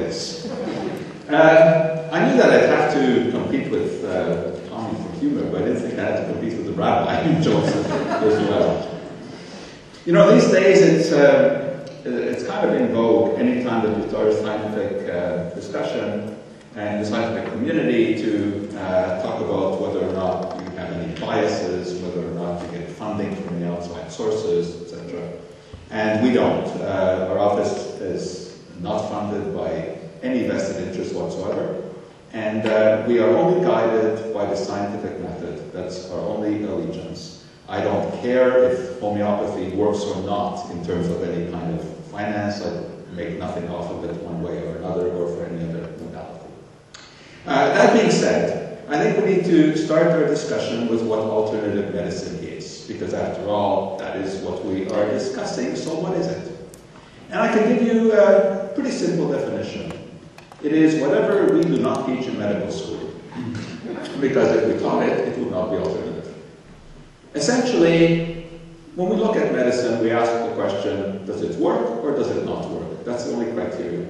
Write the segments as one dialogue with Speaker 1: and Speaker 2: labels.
Speaker 1: this. I knew that I'd have to compete with Tommy for humor, but I didn't think I had to compete with the rabbi, Joseph, as well. You know, these days it's kind of in vogue anytime that you start a scientific discussion and the scientific community to talk about whether or not you have any biases, whether or not you get funding from the outside sources, etc. And we don't. Our office is not funded by any vested interest whatsoever. And we are only guided by the scientific method. That's our only allegiance. I don't care if homeopathy works or not in terms of any kind of finance. I make nothing off of it one way or another or for any other modality. That being said, I think we need to start our discussion with what alternative medicine is, because after all, that is what we are discussing, so what is it? And I can give you a pretty simple definition. It is whatever we do not teach in medical school, because if we taught it, it would not be alternative. Essentially, when we look at medicine, we ask the question, does it work or does it not work? That's the only criteria.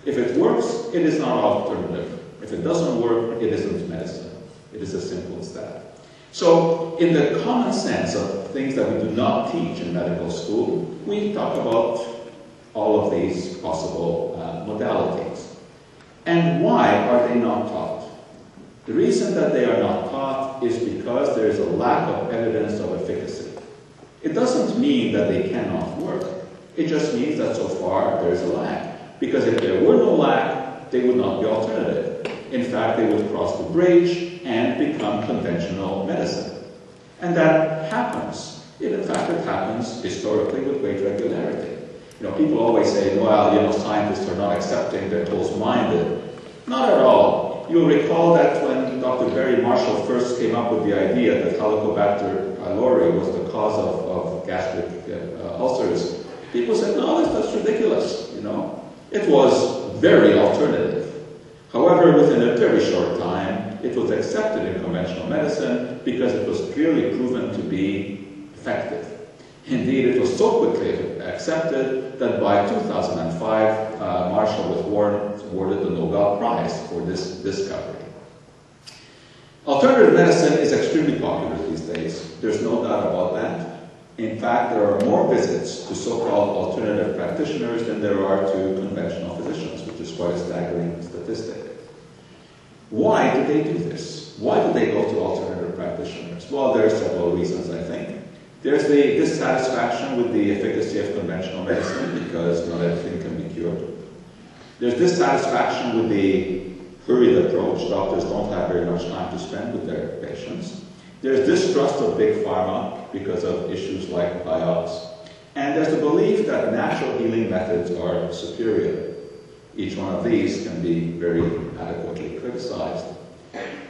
Speaker 1: If it works, it is not alternative. If it doesn't work, it isn't medicine. It is as simple as that. So, in the common sense of things that we do not teach in medical school, we talk about all of these possible modalities. And why are they not taught? The reason that they are not taught is because there is a lack of evidence of efficacy. It doesn't mean that they cannot work. It just means that so far there is a lack. Because if there were no lack, they would not be alternative. In fact, they would cross the bridge and become conventional medicine. And that happens. In fact, it happens historically with great regularity. You know, people always say, well, you know, scientists are not accepting, they're closed-minded. Not at all. You'll recall that when Dr. Barry Marshall first came up with the idea that Helicobacter pylori was the cause of gastric ulcers, people said, no, that's ridiculous, you know. It was very alternative. However, within a very short time, it was accepted in conventional medicine because it was clearly proven to be effective. Indeed, it was so quickly accepted that by 2005, Marshall was awarded the Nobel Prize for this discovery. Alternative medicine is extremely popular these days. There's no doubt about that. In fact, there are more visits to so-called alternative practitioners than there are to conventional physicians, which is quite a staggering statistic. Why do they do this? Why do they go to alternative practitioners? Well, there are several reasons, I think. There's the dissatisfaction with the efficacy of conventional medicine because not everything can be cured. There's dissatisfaction with the hurried approach. Doctors don't have very much time to spend with their patients. There's distrust of big pharma because of issues like buyouts. And there's the belief that natural healing methods are superior. Each one of these can be very adequately criticized.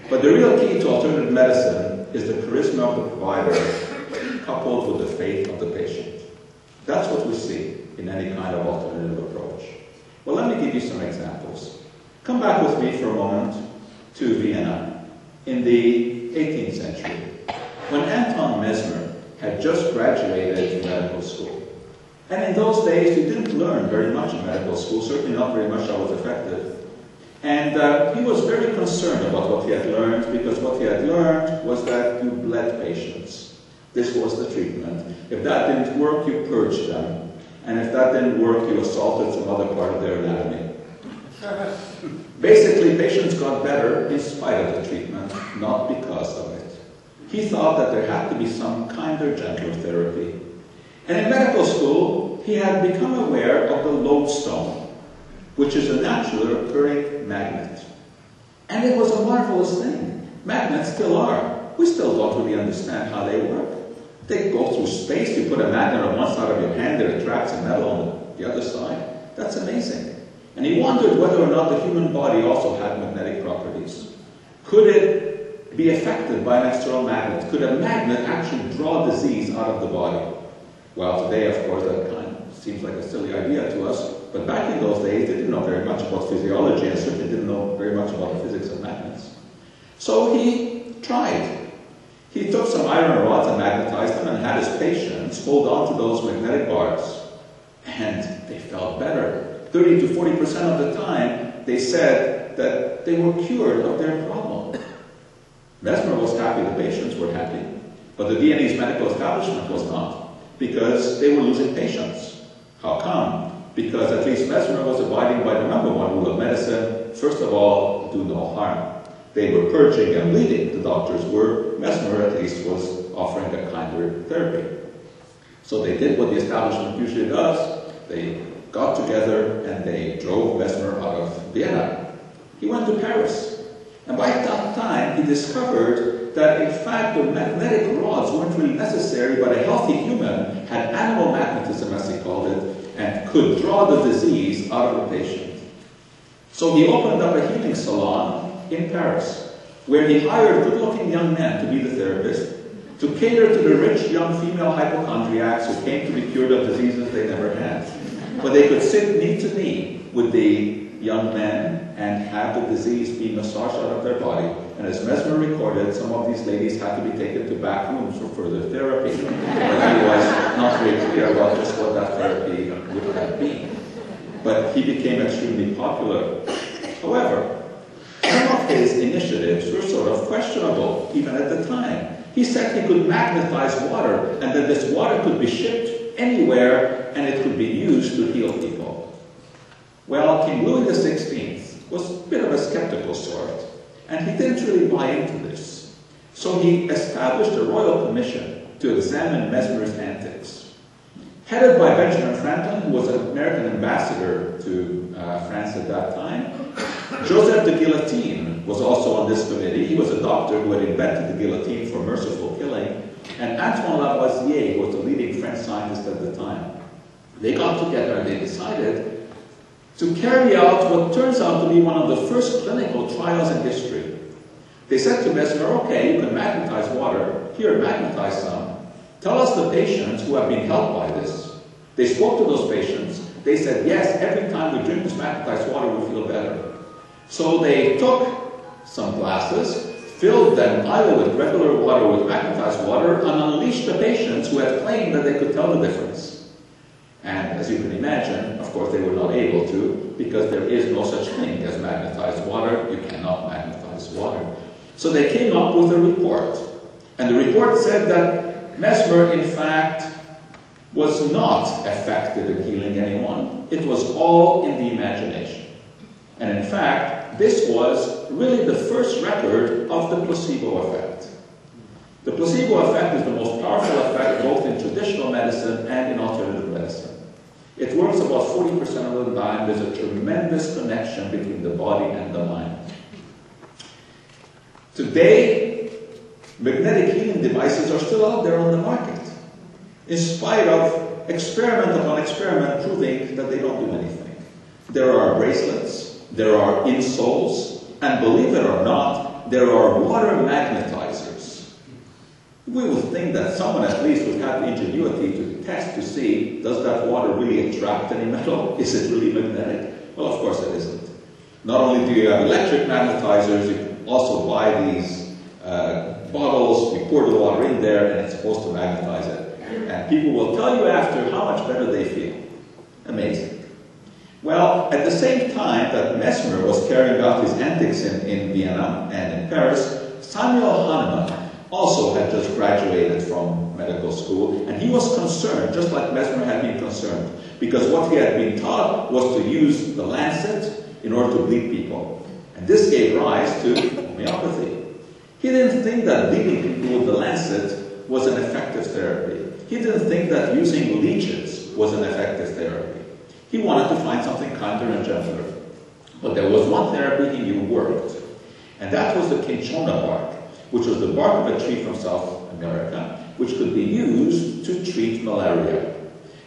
Speaker 1: But the real key to alternative medicine is the charisma of the provider coupled with the faith of the patient. That's what we see in any kind of alternative approach. Well, let me give you some examples. Come back with me for a moment to Vienna in the 18th century, when Anton Mesmer had just graduated medical school. And in those days, you didn't learn very much in medical school, certainly not very much that was effective. And he was very concerned about what he had learned, because what he had learned was that you bled patients. This was the treatment. If that didn't work, you purged them. And if that didn't work, you assaulted some other part of their anatomy. Basically, patients got better in spite of the treatment, not because of it. He thought that there had to be some kinder, gentler therapy. And in medical school, he had become aware of the lodestone, which is a naturally occurring magnet. And it was a marvelous thing. Magnets still are. We still don't really understand how they work. They go through space. You put a magnet on one side of your hand, it attracts a metal on the other side. That's amazing. And he wondered whether or not the human body also had magnetic properties. Could it be affected by an external magnet? Could a magnet actually draw disease out of the body? Well, today, of course, that kind of seems like a silly idea to us. But back in those days, they didn't know very much about physiology and certainly didn't know very much about the physics of magnets. So he tried. He took some iron rods and magnetized them and had his patients hold on to those magnetic bars. And they felt better. 30 to 40% of the time, they said that they were cured of their problem. Mesmer was happy, the patients were happy, but the Viennese medical establishment was not, because they were losing patients. How come? Because at least Mesmer was abiding by the number one rule of medicine: first of all, do no harm. They were purging and bleeding, the doctors were. Mesmer at least was offering a kinder therapy. So they did what the establishment usually does. They got together and they drove Mesmer out of Vienna. He went to Paris. And by that time, he discovered that in fact the magnetic rods weren't really necessary, but a healthy human had animal magnetism, as he called it, and could draw the disease out of the patient. So he opened up a healing salon in Paris, where he hired good-looking young men to be the therapist, to cater to the rich young female hypochondriacs who came to be cured of diseases they never had. But they could sit knee to knee with the young men and have the disease be massaged out of their body. And as Mesmer recorded, some of these ladies had to be taken to back rooms for further therapy. But he was not very clear about just what that therapy would have been. But he became extremely popular. However, some of his initiatives were sort of questionable, even at the time. He said he could magnetize water, and that this water could be shipped anywhere, and it could be used to heal people. Well, King Louis XVI was a bit of a skeptical sort, and he didn't really buy into this. So he established a royal commission to examine Mesmer's antics. Headed by Benjamin Franklin, who was an American ambassador to France at that time, Joseph de Guillotine was also on this committee. He was a doctor who had invented the guillotine for merciful killing. And Antoine Lavoisier was the leading French scientist at the time. They got together and they decided to carry out what turns out to be one of the first clinical trials in history. They said to Mesmer, okay, you can magnetize water. Here, magnetize some. Tell us the patients who have been helped by this. They spoke to those patients. They said, yes, every time we drink this magnetized water, we feel better. So they took some glasses, filled them either with regular water or with magnetized water, and unleashed the patients who had claimed that they could tell the difference. And as you can imagine, of course, they were not able to, because there is no such thing as magnetized water. You cannot magnetize water. So they came up with a report. And the report said that Mesmer, in fact, was not effective in healing anyone. It was all in the imagination. And in fact, this was really the first record of the placebo effect. The placebo effect is the most powerful effect both in traditional medicine and in alternative medicine. It works about 40% of the time. There's a tremendous connection between the body and the mind. Today, magnetic healing devices are still out there on the market, in spite of experiment upon experiment proving that they don't do anything. There are bracelets, there are insoles, and believe it or not, there are water magnetizers. We would think that someone at least would have the ingenuity to test to see, does that water really attract any metal? Is it really magnetic? Well, of course it isn't. Not only do you have electric magnetizers, you can also buy these bottles, you pour the water in there, and it's supposed to magnetize it. And people will tell you after how much better they feel. Amazing. Well, at the same time that Mesmer was carrying out his antics in Vienna and in Paris, Samuel Hahnemann also had just graduated from medical school, and he was concerned, just like Mesmer had been concerned, because what he had been taught was to use the lancet in order to bleed people. And this gave rise to homeopathy. He didn't think that bleeding people with the lancet was an effective therapy. He didn't think that using leeches was an effective therapy. He wanted to find something kinder and gentler. But there was one therapy he knew worked, and that was the cinchona bark, which was the bark of a tree from South America, which could be used to treat malaria.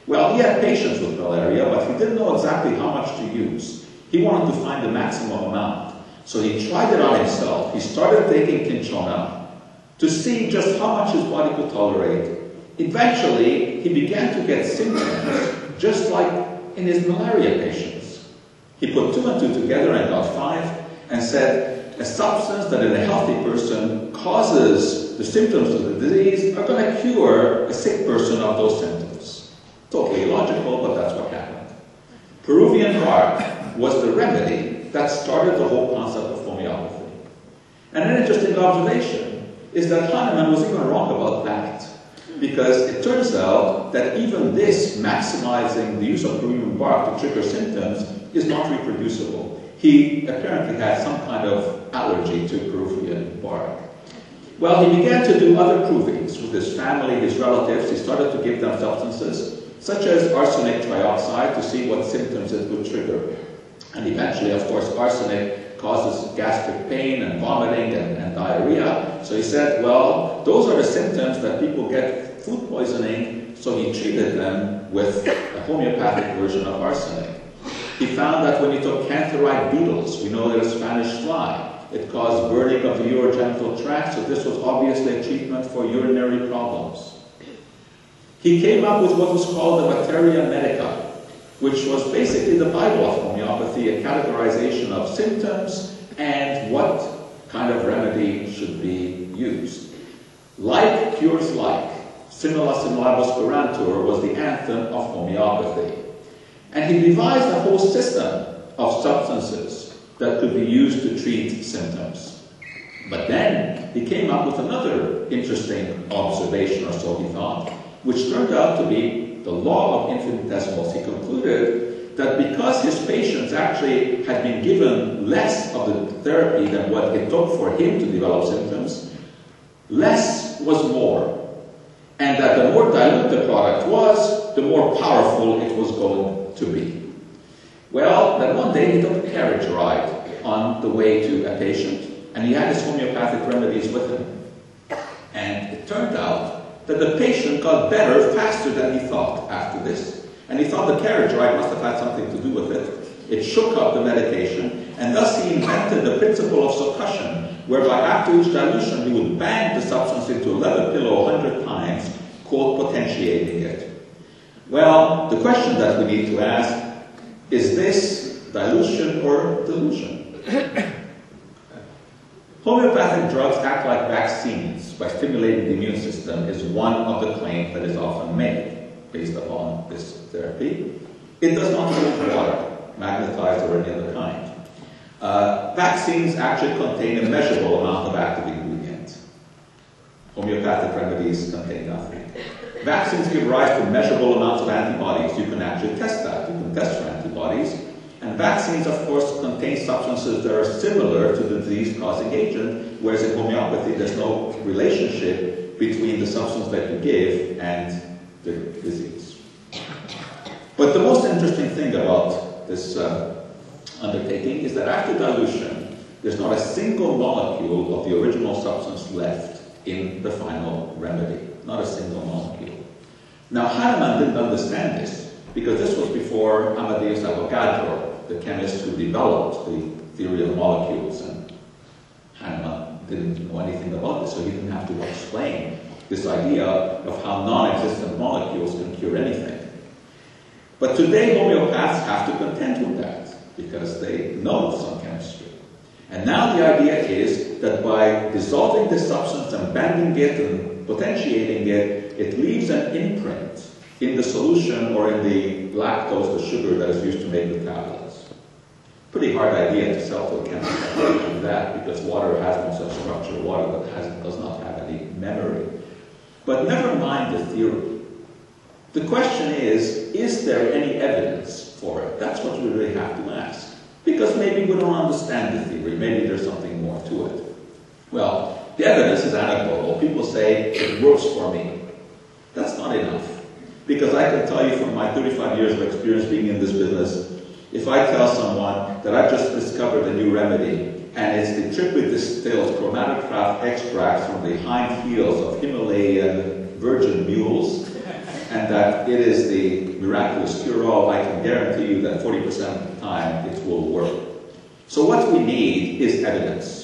Speaker 1: Well, he had patients with malaria, but he didn't know exactly how much to use. He wanted to find the maximum amount. So he tried it on himself. He started taking cinchona to see just how much his body could tolerate. Eventually, he began to get symptoms, just like in his malaria patients. He put 2 and 2 together and got 5, and said, a substance that in a healthy person causes the symptoms of the disease are going to cure a sick person of those symptoms. Totally illogical, but that's what happened. Peruvian bark was the remedy that started the whole concept of homeopathy. And an interesting observation is that Hahnemann was even wrong about that, because it turns out that even this maximizing the use of Peruvian bark to trigger symptoms is not reproducible. He apparently had some kind of allergy to Peruvian bark. Well, he began to do other provings with his family, his relatives. He started to give them substances, such as arsenic trioxide, to see what symptoms it would trigger. And eventually, of course, arsenic causes gastric pain and vomiting and diarrhea. So he said, well, those are the symptoms that people get food poisoning, so he treated them with a homeopathic version of arsenic. He found that when he took cankerite beetles, we know they're a Spanish fly, it caused burning of the urogenital tract, so this was obviously a treatment for urinary problems. He came up with what was called the Materia Medica, which was basically the Bible of homeopathy, a categorization of symptoms and what kind of remedy should be used. Like cures like. Simila similibus curantur was the anthem of homeopathy. And he devised a whole system of substances that could be used to treat symptoms. But then he came up with another interesting observation, or so he thought, which turned out to be the law of infinitesimals. He concluded that because his patients actually had been given less of the therapy than what it took for him to develop symptoms, less was more. And that the more dilute the product was, the more powerful it was going to be. Well, then one day he took a carriage ride on the way to a patient, and he had his homeopathic remedies with him. And it turned out that the patient got better faster than he thought after this. And he thought the carriage ride must have had something to do with it. It shook up the medication, and thus he invented the principle of succussion, whereby after each dilution he would bang the substance into a leather pillow 100 times, quote, potentiating it. Well, the question that we need to ask, is this dilution or delusion? Homeopathic drugs act like vaccines by stimulating the immune system is one of the claims that is often made based upon this therapy. It does not remove water, magnetized or any other kind. Vaccines actually contain a measurable amount of active ingredient. Homeopathic remedies contain nothing. Vaccines give rise to measurable amounts of antibodies. You can actually test that. You can test for antibodies. And vaccines, of course, contain substances that are similar to the disease-causing agent, whereas in homeopathy there's no relationship between the substance that you give and the disease. But the most interesting thing about this undertaking is that after dilution, there's not a single molecule of the original substance left in the final remedy. Not a single molecule. Now, Hahnemann didn't understand this, because this was before Amadeus Avogadro, the chemist who developed the theory of molecules, and Hahnemann didn't know anything about this, so he didn't have to explain this idea of how non-existent molecules can cure anything. But today, homeopaths have to contend with that, because they know some chemistry. And now the idea is that by dissolving the substance and banding it and potentiating it, it leaves an imprint in the solution or in the lactose, the sugar that is used to make the tablets. Pretty hard idea to sell to a chemist to do that, because water has no such structure. Water does not have any memory. But never mind the theory. The question is there any evidence for it? That's what we really have to ask. Because maybe we don't understand the theory. Maybe there's something more to it. Well, the evidence is anecdotal. People say, it works for me. That's not enough. Because I can tell you from my 35 years of experience being in this business, if I tell someone that I've just discovered a new remedy, and it's the triply distilled chromatograph extracts from the hind heels of Himalayan virgin mules, and that it is the miraculous cure-all, I can guarantee you that 40% of the time it will work. So what we need is evidence.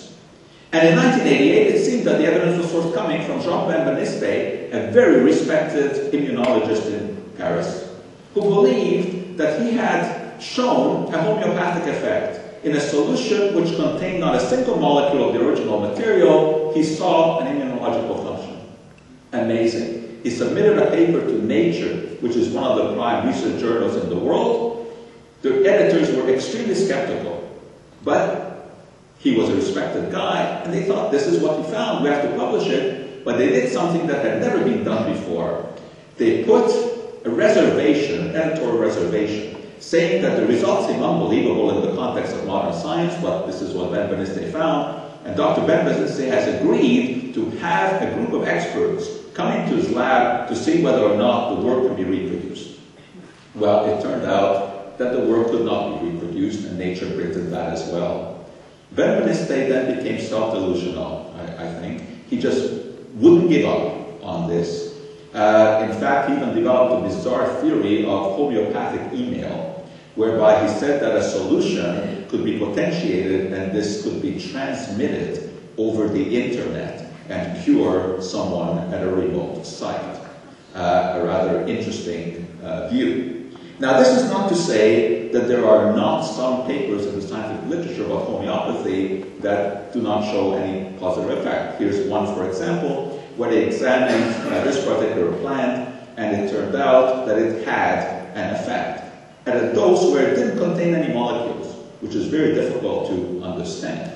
Speaker 1: And in 1988, it seemed that the evidence was forthcoming from Mechanistic, a very respected immunologist in Paris, who believed that he had shown a homeopathic effect. In a solution which contained not a single molecule of the original material, he saw an immunological function. Amazing. He submitted a paper to Nature, which is one of the prime research journals in the world, The editors were extremely skeptical, but he was a respected guy, and they thought, this is what he found, we have to publish it. But they did something that had never been done before. They put a reservation, an editorial reservation, saying that the results seem unbelievable in the context of modern science, but this is what Benveniste found. And Dr. Benveniste has agreed to have a group of experts come into his lab to see whether or not the work can be reproduced. Well, it turned out that the work could not be reproduced, and Nature printed that as well. Benveniste then became self-delusional, I think. He just wouldn't give up on this. In fact, he even developed a bizarre theory of homeopathic email, whereby he said that a solution could be potentiated and this could be transmitted over the internet and cure someone at a remote site. A rather interesting view. Now, this is not to say that there are not some papers in the scientific literature about homeopathy that do not show any positive effect. Here's one, for example, where they examined this particular plant, and it turned out that it had an effect at a dose where it didn't contain any molecules, which is very difficult to understand.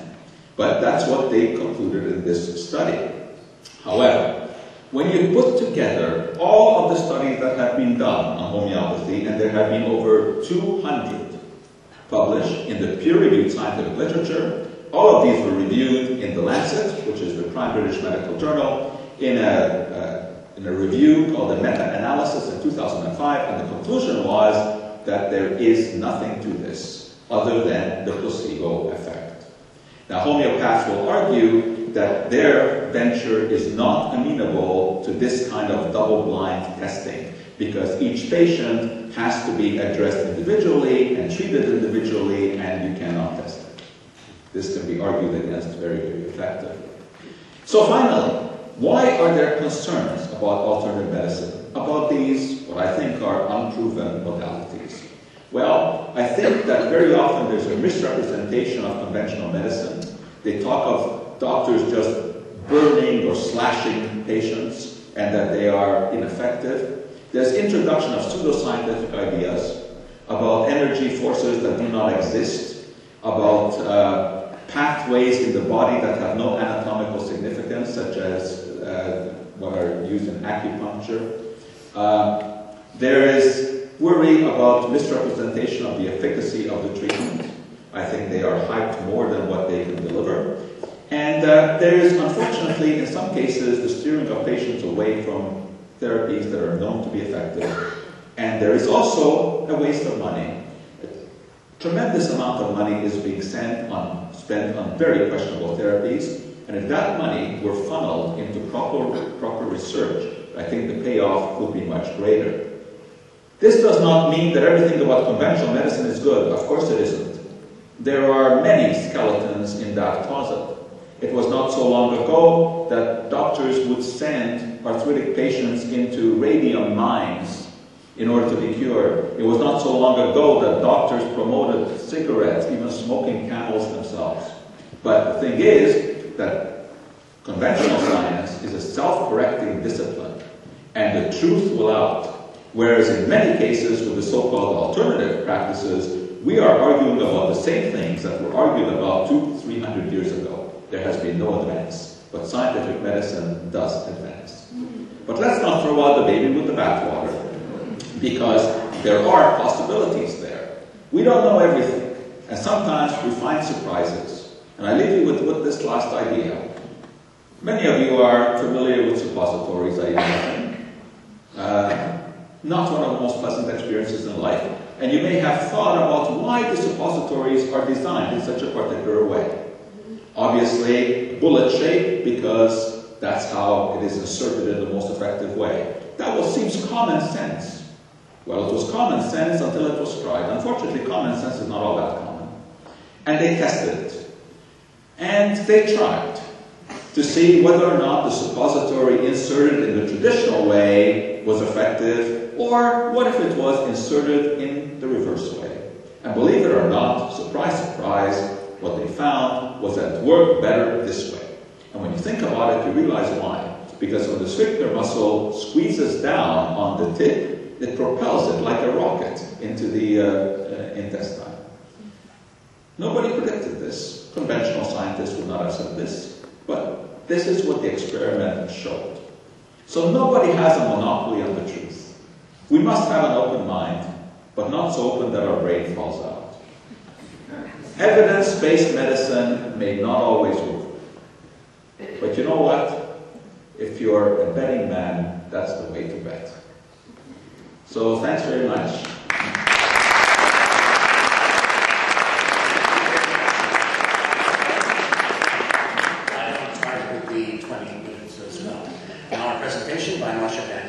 Speaker 1: But that's what they concluded in this study. However, when you put together all of the studies that have been done on homeopathy, and there have been over 200 published in the peer-reviewed scientific literature, all of these were reviewed in The Lancet, which is the prime British medical journal, in a review called the Meta-Analysis in 2005, and the conclusion was that there is nothing to this other than the placebo effect. Now, homeopaths will argue that their venture is not amenable to this kind of double-blind testing, because each patient has to be addressed individually and treated individually, and you cannot test it. This can be argued against very, very effectively. So finally, why are there concerns about alternative medicine, about these, what I think are unproven modalities? Well, I think that very often there's a misrepresentation of conventional medicine. They talk of doctors just burning or slashing patients and that they are ineffective. There's introduction of pseudoscientific ideas about energy forces that do not exist, about pathways in the body that have no anatomical significance, such as what are used in acupuncture. There is worry about misrepresentation of the efficacy of the treatment. I think they are hyped more than what they can deliver. And there is, unfortunately, in some cases, the steering of patients away from therapies that are known to be effective. And there is also a waste of money. A tremendous amount of money is being spent on very questionable therapies. And if that money were funneled into proper research, I think the payoff would be much greater. This does not mean that everything about conventional medicine is good. Of course it isn't. There are many skeletons in that closet. It was not so long ago that doctors would send arthritic patients into radium mines in order to be cured. It was not so long ago that doctors promoted cigarettes, even smoking Camels themselves. But the thing is that conventional science is a self-correcting discipline, and the truth will out. Whereas in many cases with the so-called alternative practices, we are arguing about the same things that were argued about 200-300 years ago. There has been no advance, but scientific medicine does advance. But let's not throw out the baby with the bathwater, because there are possibilities there. We don't know everything, and sometimes we find surprises. And I leave you with this last idea. Many of you are familiar with suppositories, I imagine. Not one of the most pleasant experiences in life. And you may have thought about why the suppositories are designed in such a particular way. Obviously, bullet shape, because that's how it is inserted in the most effective way. That seems common sense. Well, it was common sense until it was tried. Unfortunately, common sense is not all that common. And they tested it. And they tried to see whether or not the suppository inserted in the traditional way was effective, or what if it was inserted in the reverse way. And believe it or not, surprise, surprise, what they found was that it worked better this way. And when you think about it, you realize why. Because when the sphincter muscle squeezes down on the tip, it propels it like a rocket into the intestine. Nobody predicted this. Conventional scientists would not have said this, but this is what the experiment showed. So nobody has a monopoly on the truth. We must have an open mind, but not so open that our brain falls out. Evidence-based medicine may not always work. But you know what? If you're a betting man, that's the way to bet. So thanks very much.
Speaker 2: Now our presentation by Moshe and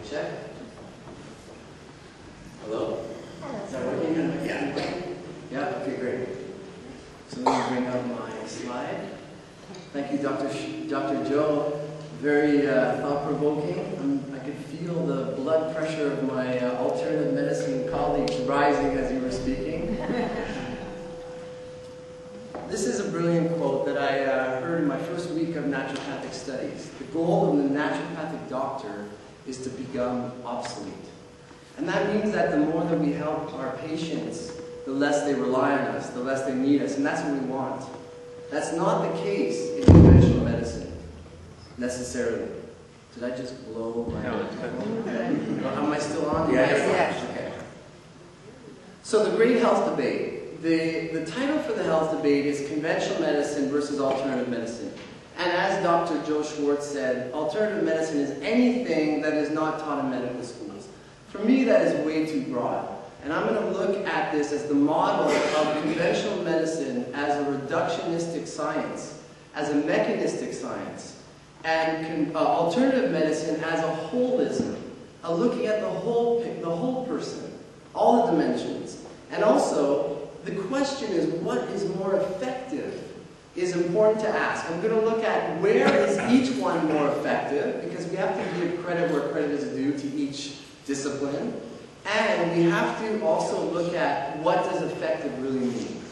Speaker 3: check. Hello? Is that working? Yeah. Yeah, okay, great. So let me bring up my slide. Thank you, Dr. Joe. Very thought-provoking. I could feel the blood pressure of my alternative medicine colleagues rising as you were speaking. This is a brilliant quote that I heard in my first week of naturopathic studies. The goal of the naturopathic doctor is to become obsolete. And that means that the more that we help our patients, the less they rely on us, the less they need us, and that's what we want. That's not the case in conventional medicine, necessarily. Did I just blow my... No, am I still on?
Speaker 2: Yeah.
Speaker 3: Okay. So the great health debate. The title for the health debate is Conventional Medicine versus Alternative Medicine. And as Dr. Joe Schwarcz said, alternative medicine is anything that is not taught in medical schools. For me, that is way too broad. And I'm going to look at this as the model of conventional medicine as a reductionistic science, as a mechanistic science, and alternative medicine as a holism, looking at the whole person, all the dimensions. And also, the question is, what is more effective is important to ask. I'm going to look at where is each one more effective, because we have to give credit where credit is due to each discipline. And we have to also look at what does effective really mean.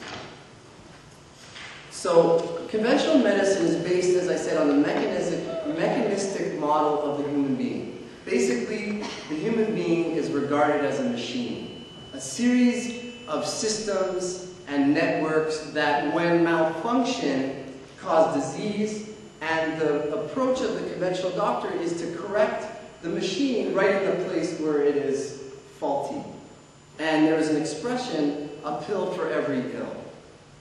Speaker 3: So, conventional medicine is based, as I said, on the mechanistic model of the human being. Basically, the human being is regarded as a machine, a series of systems and networks that, when malfunction, cause disease, and the approach of the conventional doctor is to correct the machine right in the place where it is faulty. And there is an expression, a pill for every ill.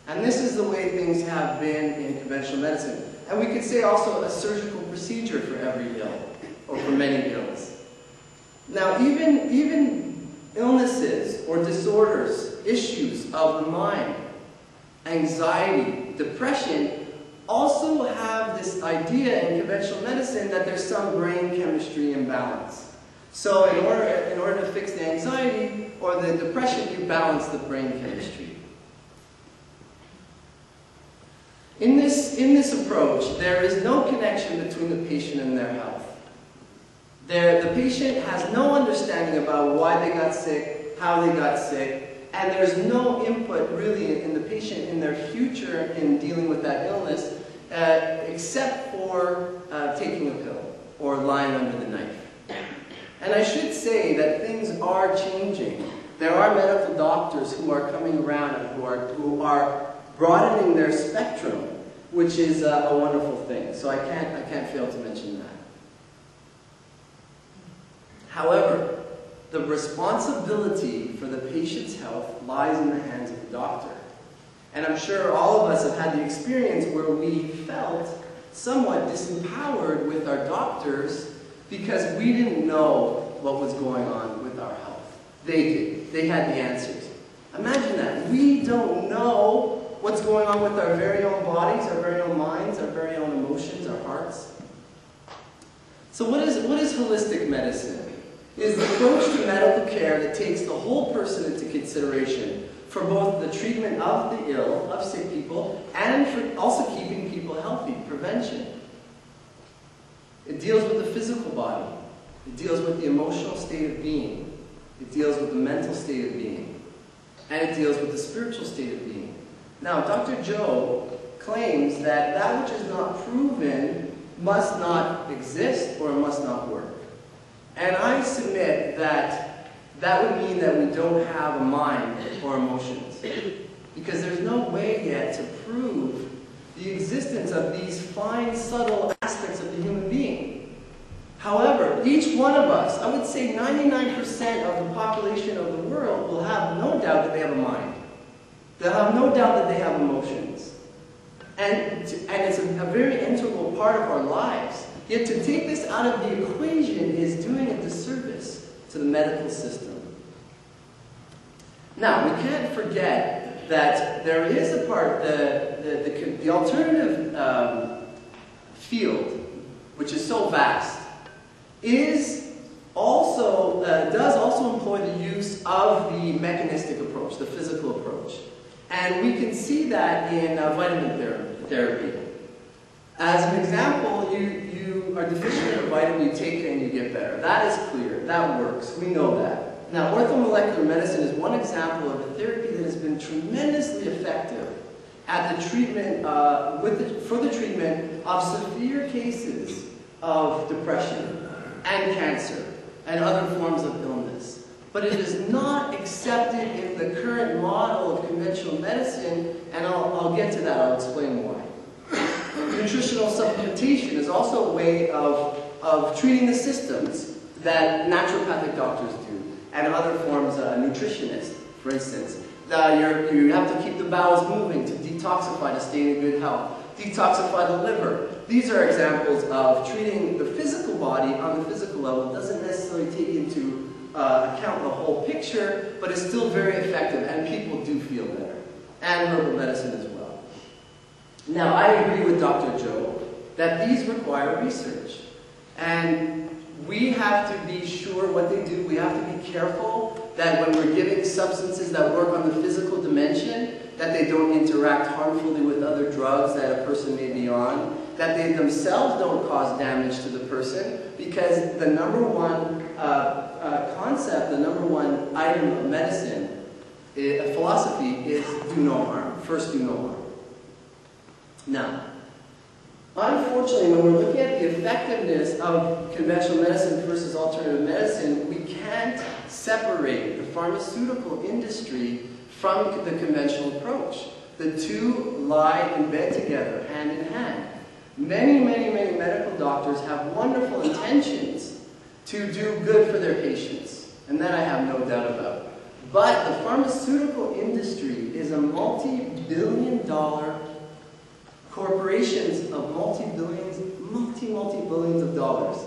Speaker 3: And this is the way things have been in conventional medicine. And we could say also a surgical procedure for every ill, or for many ills. Now, even illnesses or disorders, issues of the mind, anxiety, depression, also have this idea in conventional medicine that there's some brain chemistry imbalance. So in order to fix the anxiety or the depression, you balance the brain chemistry. In this approach, there is no connection between the patient and their health. The patient has no understanding about why they got sick, how they got sick, and there's no input really in the patient in their future in dealing with that illness, except for taking a pill or lying under the knife. And I should say that things are changing. There are medical doctors who are coming around and who are broadening their spectrum, which is a wonderful thing. So I can't fail to mention that. However, the responsibility for the patient's health lies in the hands of the doctor. And I'm sure all of us have had the experience where we felt somewhat disempowered with our doctors because we didn't know what was going on with our health. They did. They had the answers. Imagine that. We don't know what's going on with our very own bodies, our very own minds, our very own emotions, our hearts. So what is holistic medicine? It is the approach to medical care that takes the whole person into consideration for both the treatment of the ill, of sick people, and for also keeping people healthy, prevention. It deals with the physical body. It deals with the emotional state of being. It deals with the mental state of being. And it deals with the spiritual state of being. Now, Dr. Joe claims that that which is not proven must not exist or must not work. And I submit that that would mean that we don't have a mind or emotions, because there's no way yet to prove the existence of these fine, subtle aspects of the human being. However, each one of us, I would say 99% of the population of the world, will have no doubt that they have a mind. They'll have no doubt that they have emotions. And it's a very integral part of our lives. Yet to take this out of the equation is doing a disservice to the medical system. Now, we can't forget that there is a part, the alternative field, which is so vast, does also employ the use of the mechanistic approach, the physical approach. And we can see that in vitamin therapy. As an example, you are deficient in a vitamin, you take it and you get better. That is clear. That works. We know that. Now, orthomolecular medicine is one example of a therapy that has been tremendously effective at the treatment, for the treatment of severe cases of depression and cancer and other forms of illness. But it is not accepted in the current model of conventional medicine, and I'll get to that. I'll explain why. Nutritional supplementation is also a way of treating the systems that naturopathic doctors do, and other forms, nutritionists, for instance. You have to keep the bowels moving to detoxify, to stay in good health. Detoxify the liver. These are examples of treating the physical body on the physical level. It doesn't necessarily take into account the whole picture, but it's still very effective, and people do feel better. And herbal medicine as well. Now, I agree with Dr. Joe that these require research. And we have to be sure what they do. We have to be careful that when we're giving substances that work on the physical dimension, that they don't interact harmfully with other drugs that a person may be on, that they themselves don't cause damage to the person, because the number one concept, the number one item of medicine, a philosophy, is do no harm. First, do no harm. Now, unfortunately, when we're looking at the effectiveness of conventional medicine versus alternative medicine, we can't separate the pharmaceutical industry from the conventional approach. The two lie in bed together, hand in hand. Many, many, many medical doctors have wonderful intentions to do good for their patients, and that I have no doubt about. But the pharmaceutical industry is a multi-billion-dollar corporations of multi-billions of dollars.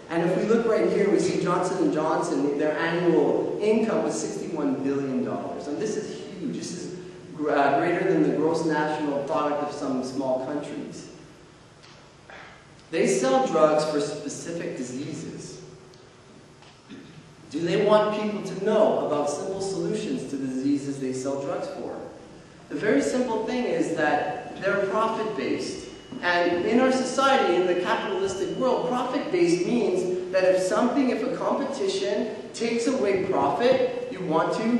Speaker 3: And if we look right here, we see Johnson & Johnson, their annual income was $61 billion. And this is huge. This is greater than the gross national product of some small countries. They sell drugs for specific diseases. Do they want people to know about simple solutions to the diseases they sell drugs for? The very simple thing is that they're profit-based. And in our society, in the capitalistic world, profit-based means that if a competition takes away profit, you want to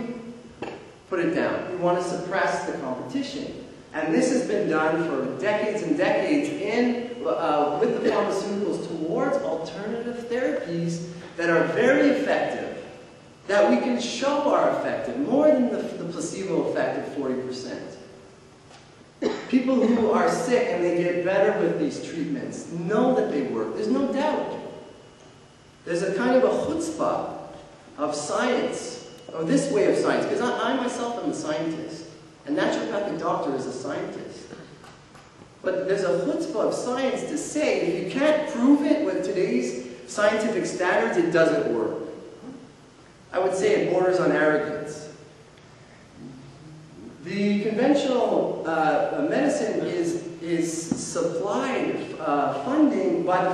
Speaker 3: put it down. You want to suppress the competition. And this has been done for decades and decades with the pharmaceuticals towards alternative therapies that are very effective, that we can show are effective, more than the placebo effect of 40%. People who are sick and they get better with these treatments know that they work. There's no doubt. There's a kind of a chutzpah of science, or this way of science, because I myself am a scientist. A naturopathic doctor is a scientist. But there's a chutzpah of science to say, if you can't prove it with today's scientific standards, it doesn't work. I would say it borders on arrogance. The conventional medicine is supplied funding by the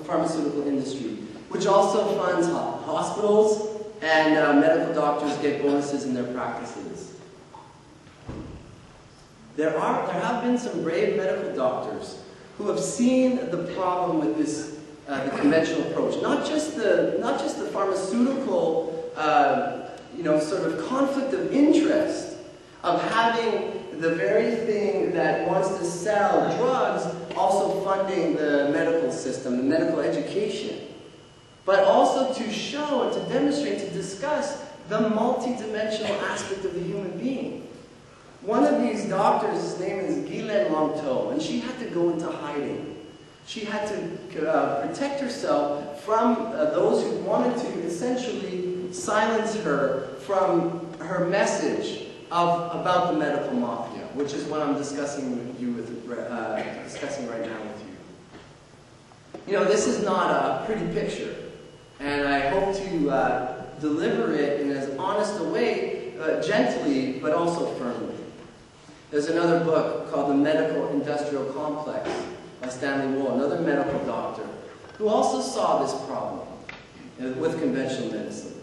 Speaker 3: pharmaceutical industry, which also funds hospitals, and medical doctors get bonuses in their practices. There have been some brave medical doctors who have seen the problem with this the conventional approach, not just the pharmaceutical sort of conflict of interest of having the very thing that wants to sell drugs, also funding the medical system, the medical education. But also to show and to demonstrate, to discuss the multidimensional aspect of the human being. One of these doctors, his name is Guylaine Langto, and she had to go into hiding. She had to protect herself from those who wanted to essentially silence her from her message about the medical mafia, which is what I'm discussing with you discussing right now with you. You know, this is not a pretty picture, and I hope to deliver it in as honest a way, gently, but also firmly. There's another book called The Medical Industrial Complex by Stanley Wool, another medical doctor, who also saw this problem with conventional medicine.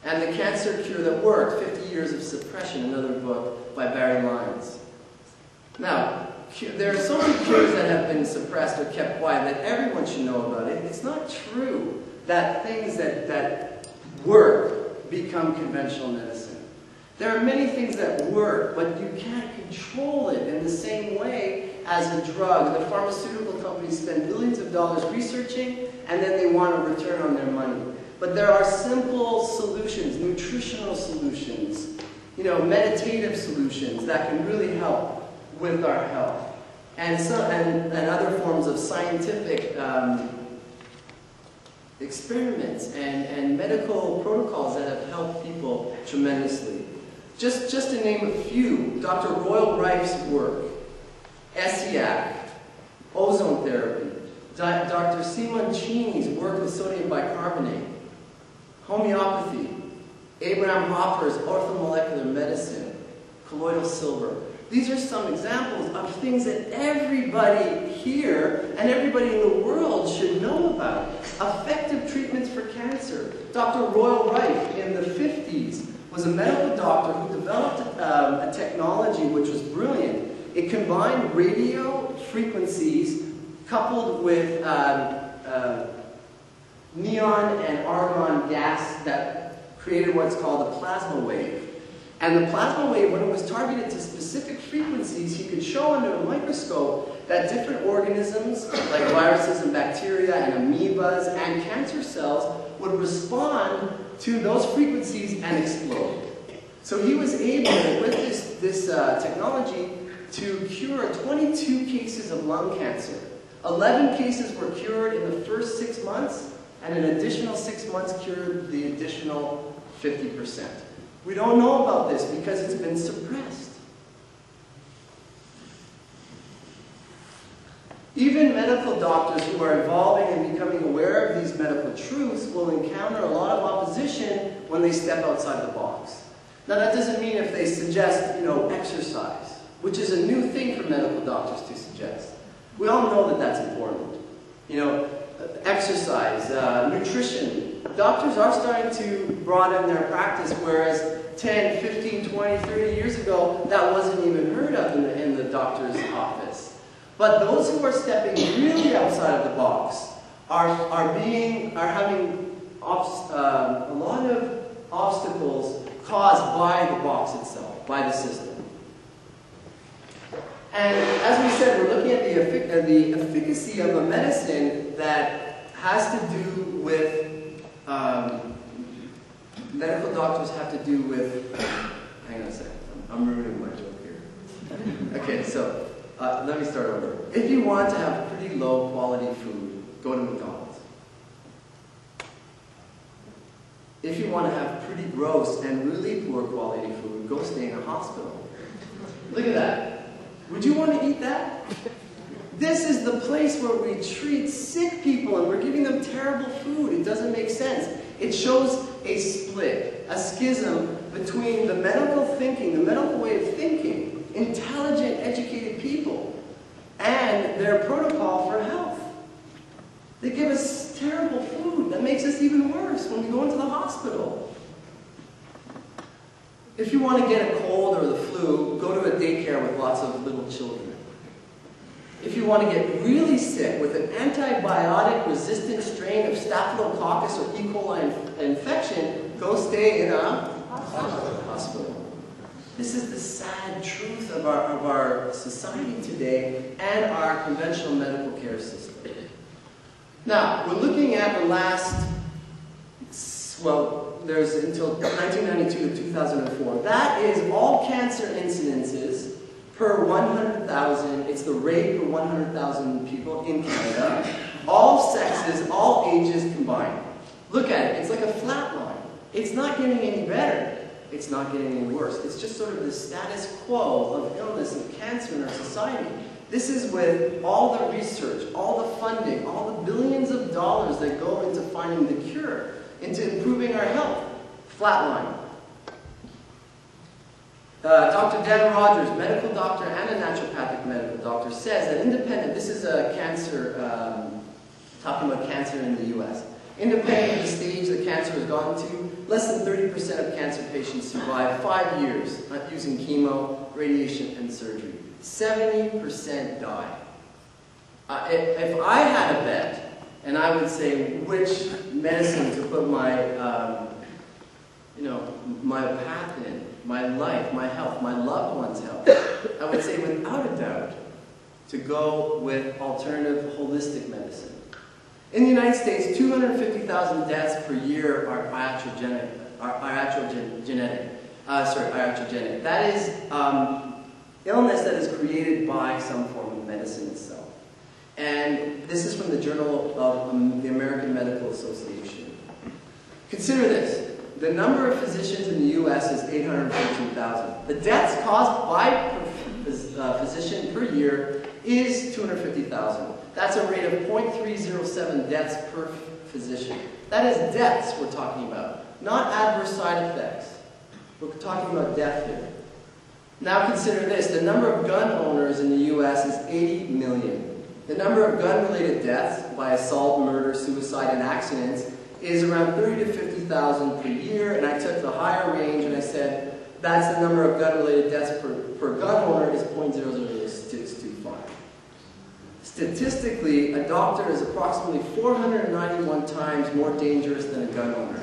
Speaker 3: And The Cancer Cure That Worked, 50 Years of Suppression, another book by Barry Lyons. Now, there are so many cures that have been suppressed or kept quiet that everyone should know about it. It's not true that things that work become conventional medicine. There are many things that work, but you can't control it in the same way as a drug. The pharmaceutical companies spend billions of dollars researching, and then they want a return on their money. But there are simple solutions, nutritional solutions, you know, meditative solutions that can really help with our health. And other forms of scientific experiments and medical protocols that have helped people tremendously. Just to name a few, Dr. Royal Rife's work, SEAC, ozone therapy, Dr. Simoncini's work with sodium bicarbonate, homeopathy, Abraham Hoffer's orthomolecular medicine, colloidal silver. These are some examples of things that everybody here and everybody in the world should know about. Effective treatments for cancer. Dr. Royal Rife in the 50s was a medical doctor who developed a technology which was brilliant. It combined radio frequencies coupled with neon and argon gas that created what's called a plasma wave. And the plasma wave, when it was targeted to specific frequencies, he could show under a microscope that different organisms, like viruses and bacteria and amoebas and cancer cells, would respond to those frequencies and explode. So he was able, with this technology, to cure 22 cases of lung cancer. 11 cases were cured in the first 6 months, and an additional 6 months cured the additional 50%. We don't know about this because it's been suppressed. Even medical doctors who are evolving and becoming aware of these medical truths will encounter a lot of opposition when they step outside the box. Now that doesn't mean if they suggest, you know, exercise, which is a new thing for medical doctors to suggest. We all know that that's important. You know, exercise, nutrition. Doctors are starting to broaden their practice, whereas 10, 15, 20, 30 years ago, that wasn't even heard of in the doctor's office. But those who are stepping really outside of the box are having a lot of obstacles caused by the box itself, by the system. And as we said, we're looking at the efficacy of a medicine that has to do with, medical doctors have to do with, hang on a second, I'm ruining my joke here. Okay, so let me start over. If you want to have pretty low quality food, go to McDonald's. If you want to have pretty gross and really poor quality food, go stay in a hospital. Look at that. Would you want to eat that? This is the place where we treat sick people and we're giving them terrible food. It doesn't make sense. It shows a split, a schism between the medical thinking, the medical way of thinking, intelligent, educated people, and their protocol for health. They give us terrible food that makes us even worse when we go into the hospital. If you want to get a cold or the flu, go to a daycare with lots of little children. If you want to get really sick with an antibiotic-resistant strain of Staphylococcus or E. coli infection, go stay in a hospital. This is the sad truth of our society today and our conventional medical care system. Now, we're looking at the last, well, there's until 1992 to 2004. That is all cancer incidences per 100,000. It's the rate per 100,000 people in Canada. All sexes, all ages combined. Look at it. It's like a flat line. It's not getting any better. It's not getting any worse. It's just sort of the status quo of illness and cancer in our society. This is with all the research, all the funding, all the billions of dollars that go into finding the cure, into improving our health. Flatline. Dr. Dan Rogers, medical doctor and a naturopathic medical doctor, says that independent, this is a cancer, talking about cancer in the U.S. Independent of the stage that cancer has gone to, less than 30% of cancer patients survive 5 years using chemo, radiation, and surgery. 70% die. If I had a bet, and I would say which medicine to put my, my path in, my life, my health, my loved one's health, I would say without a doubt to go with alternative holistic medicine. In the United States, 250,000 deaths per year are iatrogenic. Iatrogenic. That is illness that is created by some form of medicine itself. And this is from the Journal of the American Medical Association. Consider this. The number of physicians in the U.S. is 814,000. The deaths caused by physician per year is 250,000. That's a rate of 0.307 deaths per physician. That is deaths we're talking about, not adverse side effects. We're talking about death here. Now consider this. The number of gun owners in the U.S. is 80 million. The number of gun-related deaths by assault, murder, suicide, and accidents is around 30 to 50,000 per year, and I took the higher range and I said that's the number of gun-related deaths per gun owner is 0.00625. Statistically, a doctor is approximately 491 times more dangerous than a gun owner.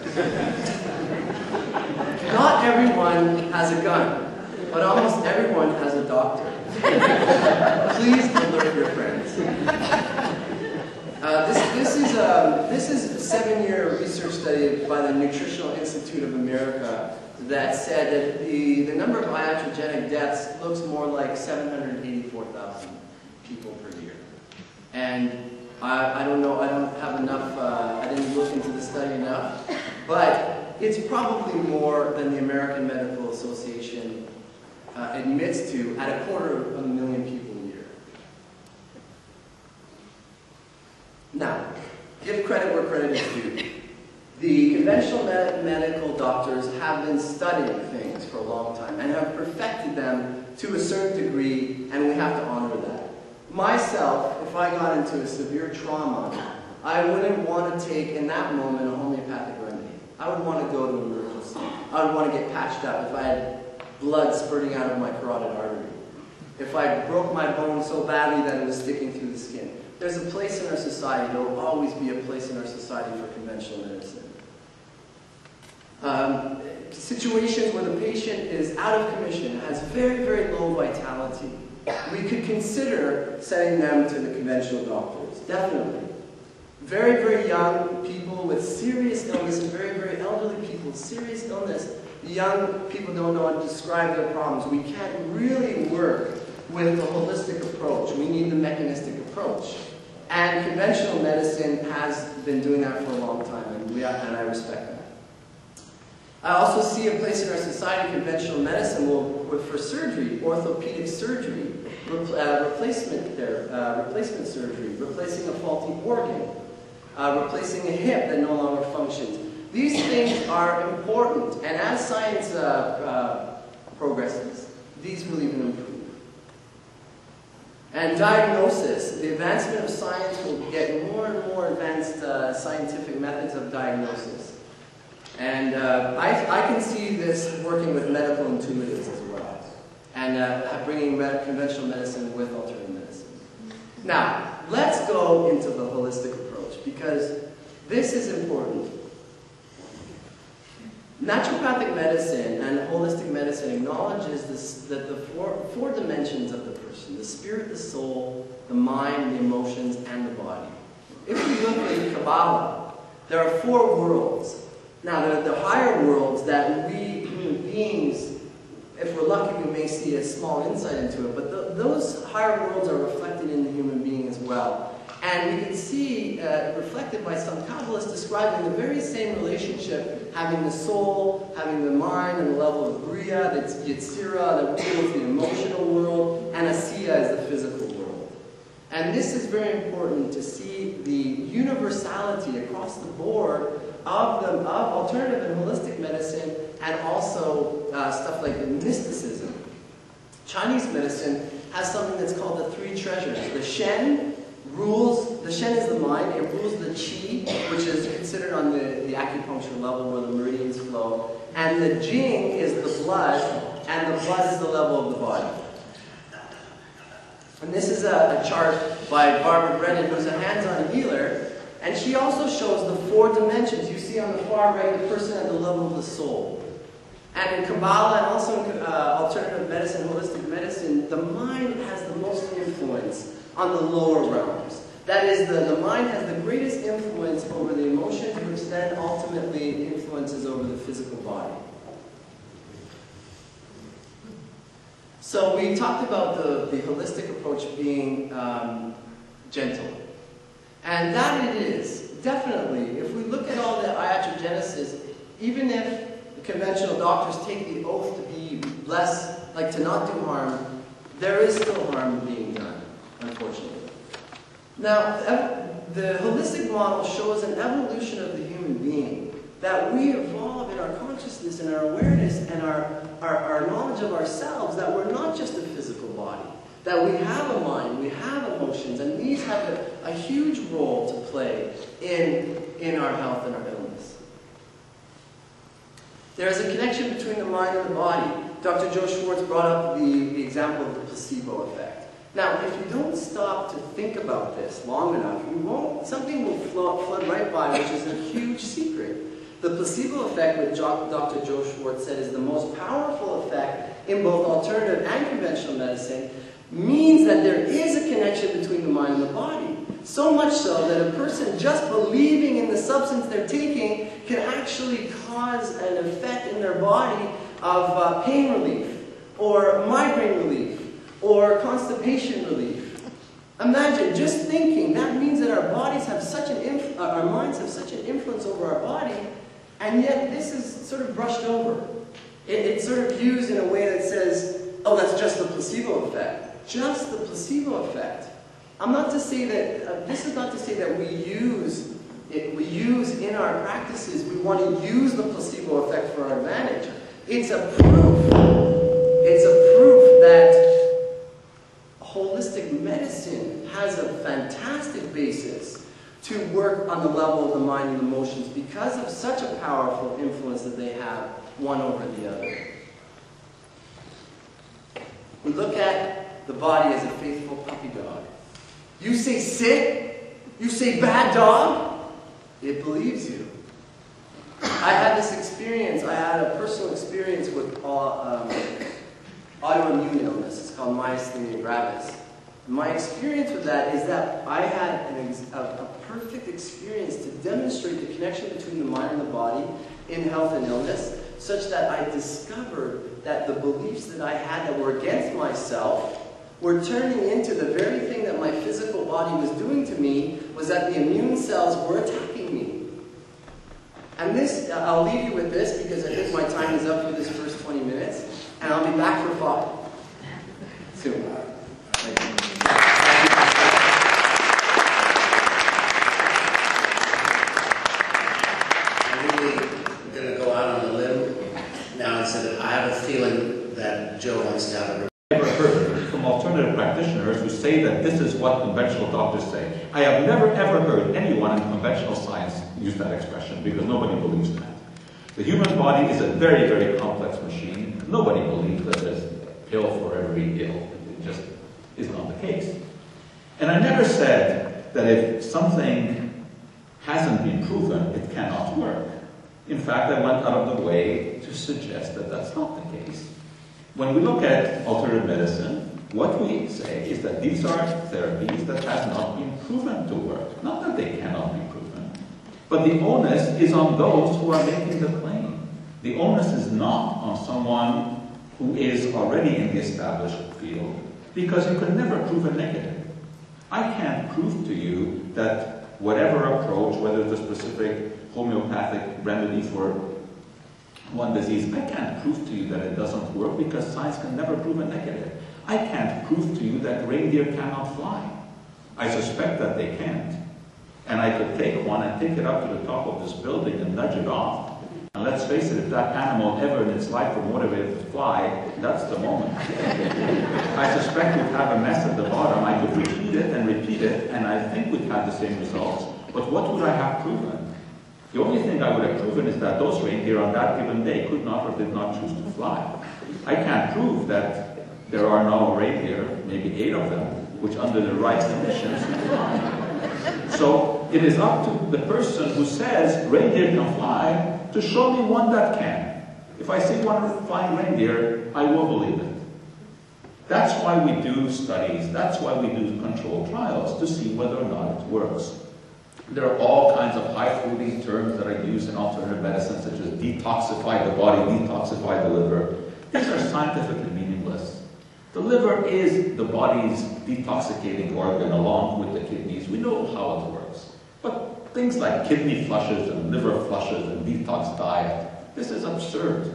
Speaker 3: Not everyone has a gun, but almost everyone has a doctor. Please alert your friends. This is a 7-year research study by the Nutritional Institute of America that said that the number of iatrogenic deaths looks more like 784,000 people per year. And I don't know, I don't have enough, I didn't look into the study enough, but it's probably more than the American Medical Association admits to at 250,000 people a year. Now, give credit where credit is due. The conventional medical doctors have been studying things for a long time and have perfected them to a certain degree, and we have to honor that. Myself, if I got into a severe trauma, I wouldn't want to take, in that moment, a homeopathic remedy. I would want to go to emergency. I would want to get patched up if I had blood spurting out of my carotid artery. If I broke my bone so badly that it was sticking through the skin. There's a place in our society, there will always be a place in our society for conventional medicine. Situations where the patient is out of commission, has very, very low vitality, we could consider sending them to the conventional doctors, definitely. Very, very young people with serious illness and very, very elderly people with serious illness. The young people don't know how to describe their problems. We can't really work with the holistic approach. We need the mechanistic approach. And conventional medicine has been doing that for a long time, and I respect that. I also see a place in our society, conventional medicine, for surgery, orthopedic surgery, replacement surgery, replacing a faulty organ, replacing a hip that no longer functions. These things are important, and as science progresses, these will even improve. And diagnosis, the advancement of science will get more and more advanced scientific methods of diagnosis. And I can see this working with medical intuitives as well, and bringing conventional medicine with alternative medicine. Now, let's go into the holistic approach, because this is important. Naturopathic medicine and holistic medicine acknowledges that the four dimensions of the person, the spirit, the soul, the mind, the emotions, and the body. If we look in Kabbalah, there are 4 worlds. Now, there are the higher worlds that we human beings, if we're lucky, we may see a small insight into it, but those higher worlds are reflected in the human being as well. And we can see reflected by some Kabbalists describing the very same relationship, having the soul, having the mind, and the level of Bria, that's Yetzirah, that rules the emotional world, and Asiya is the physical world. And this is very important to see the universality across the board of alternative and holistic medicine, and also stuff like the mysticism. Chinese medicine has something that's called the 3 treasures. The Shen rules, the Shen is the mind, it rules the Qi, which is considered on the acupuncture level where the meridians flow, and the Jing is the blood, and the blood is the level of the body. And this is a chart by Barbara Brennan, who's a hands-on healer, and she also shows the 4 dimensions. You see on the far right the person at the level of the soul. And in Kabbalah and also in alternative medicine, holistic medicine, the mind has the most influence on the lower realms. That is, the mind has the greatest influence over the emotions, which then ultimately influences over the physical body. So we talked about the holistic approach being gentle. And that it is, definitely. If we look at all the iatrogenesis, even if the conventional doctors take the oath to be less, like to not do harm, there is still harm being done, unfortunately. Now, the holistic model shows an evolution of the human being, that we evolve in our consciousness and our awareness and our knowledge of ourselves, that we're not just a physical body, that we have a mind, we have emotions, and these have a huge role to play in our health and our illness. There is a connection between the mind and the body. Dr. Joe Schwarcz brought up the example of the placebo effect. Now, if you don't stop to think about this long enough, something will flood right by, which is a huge secret. The placebo effect, which Dr. Joe Schwarcz said is the most powerful effect in both alternative and conventional medicine, means that there is a connection between the mind and the body. So much so that a person just believing in the substance they're taking can actually cause an effect in their body of pain relief, or migraine relief, or constipation relief. Imagine, just thinking, that means that our bodies have such an our minds have such an influence over our body, and yet this is sort of brushed over. It's sort of used in a way that says, oh, that's just the placebo effect. Just the placebo effect. I'm not to say that, this is not to say that we use in our practices, we want to use the placebo effect for our advantage. It's a proof that holistic medicine has a fantastic basis to work on the level of the mind and emotions because of such a powerful influence that they have one over the other. We look at the body as a faithful puppy dog. You say sit, you say bad dog, it believes you. I had this experience, I had a personal experience with autoimmune illness. It's called myasthenia gravis. My experience with that is that I had a perfect experience to demonstrate the connection between the mind and the body in health and illness, such that I discovered that the beliefs that I had that were against myself were turning into the very thing that my physical body was doing to me, was that the immune cells were attacking me. And this, I'll leave you with this because I think my time is up for this first 20 minutes, and I'll be back for 5. Soon. Thank you.
Speaker 2: I'm going to go out on a limb now and say that I have a feeling that Joe wants to have a...
Speaker 1: I've never heard from alternative practitioners who say that this is what conventional doctors say. I have never ever heard anyone in conventional science use that expression because nobody believes that. The human body is a very, very complex machine. Nobody believes that there's a pill for every ill. It just is not the case. And I never said that if something hasn't been proven, it cannot work. In fact, I went out of the way to suggest that that's not the case. When we look at alternative medicine, what we say is that these are therapies that have not been proven to work. Not that they cannot be proven, but the onus is on those who are making the claim. The onus is not on someone who is already in the established field, because you can never prove a negative. I can't prove to you that whatever approach, whether it's a specific homeopathic remedy for one disease, I can't prove to you that it doesn't work, because science can never prove a negative. I can't prove to you that reindeer cannot fly. I suspect that they can't. And I could take one and take it up to the top of this building and nudge it off. And let's face it, if that animal ever in its life were motivated to fly, that's the moment. I suspect we'd have a mess at the bottom. I could repeat it, and I think we'd have the same results. But what would I have proven? The only thing I would have proven is that those reindeer on that given day could not or did not choose to fly. I can't prove that there are no reindeer, maybe 8 of them, which under the right conditions fly. So it is up to the person who says reindeer can fly to show me one that can. If I see one flying reindeer, I will believe it. That's why we do studies, that's why we do controlled trials, to see whether or not it works. There are all kinds of highfalutin terms that are used in alternative medicine, such as detoxify the body, detoxify the liver. These are scientifically meaningless. The liver is the body's detoxicating organ along with the kidneys. We know how it works. But things like kidney flushes and liver flushes and detox diet, this is absurd.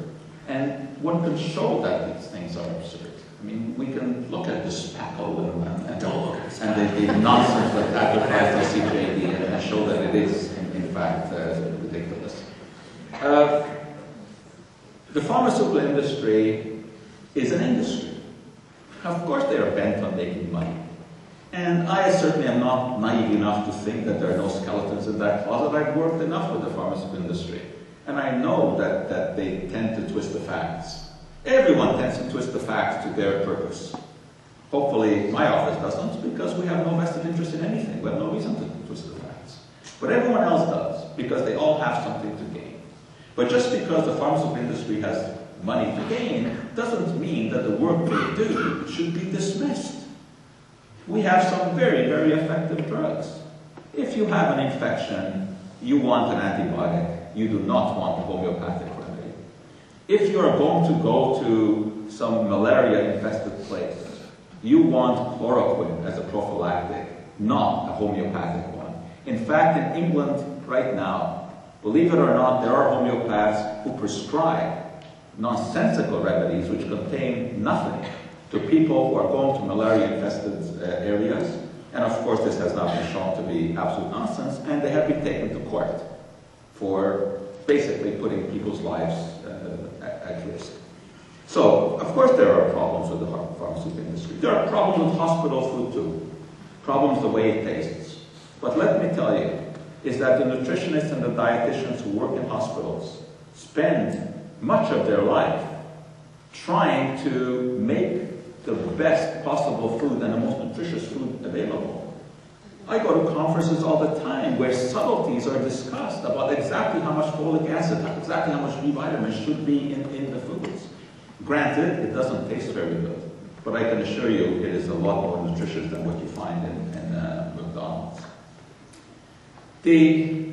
Speaker 1: And one can show that these things are absurd. I mean, we can look at the spackle and the nonsense that's advertised by CJD and show that it is, in fact, ridiculous. The pharmaceutical industry is an industry. Of course they are bent on making money. And I certainly am not naive enough to think that there are no skeletons in that closet. I've worked enough with the pharmaceutical industry. And I know that they tend to twist the facts. Everyone tends to twist the facts to their purpose. Hopefully my office doesn't, because we have no vested interest in anything. We have no reason to twist the facts. But everyone else does, because they all have something to gain. But just because the pharmaceutical industry has money to gain doesn't mean that the work they do should be dismissed. We have some very, very effective drugs. If you have an infection, you want an antibiotic. You do not want a homeopathic remedy. If you are going to go to some malaria-infested place, you want chloroquine as a prophylactic, not a homeopathic one. In fact, in England right now, believe it or not, there are homeopaths who prescribe nonsensical remedies which contain nothing to people who are going to malaria-infested areas. And of course, this has not been shown to be absolute nonsense, and they have been taken to court for basically putting people's lives at risk. So, of course, there are problems with the pharmaceutical industry. There are problems with hospital food too. Problems the way it tastes. But let me tell you, is that the nutritionists and the dietitians who work in hospitals spend much of their life trying to make the best possible food and the most nutritious food available. I go to conferences all the time where subtleties are discussed about exactly how much folic acid, exactly how much B vitamins should be in the foods. Granted, it doesn't taste very good, but I can assure you it is a lot more nutritious than what you find in McDonald's. The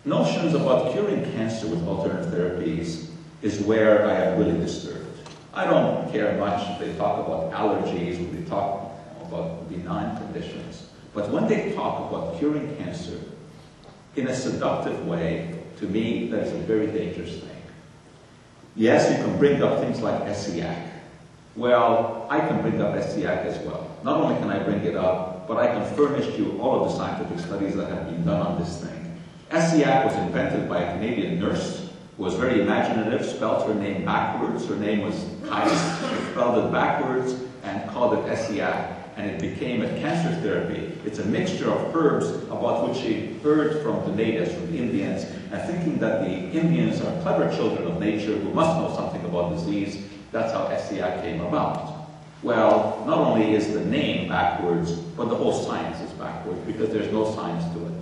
Speaker 1: notions about curing cancer with alternative therapies is where I am really disturbed. I don't care much if they talk about allergies, or they talk about benign conditions. But when they talk about curing cancer in a seductive way, to me, that is a very dangerous thing. Yes, you can bring up things like SCIAC. Well, I can bring up SCIAC as well. Not only can I bring it up, but I can furnish you all of the scientific studies that have been done on this thing. SCIAC was invented by a Canadian nurse who was very imaginative, spelled her name backwards. Her name was Kais. She spelled it backwards and called it SCIAC. And it became a cancer therapy. It's a mixture of herbs about which she heard from the natives, from the Indians, and thinking that the Indians are clever children of nature who must know something about disease. That's how SCI came about. Well, not only is the name backwards, but the whole science is backwards because there's no science to it.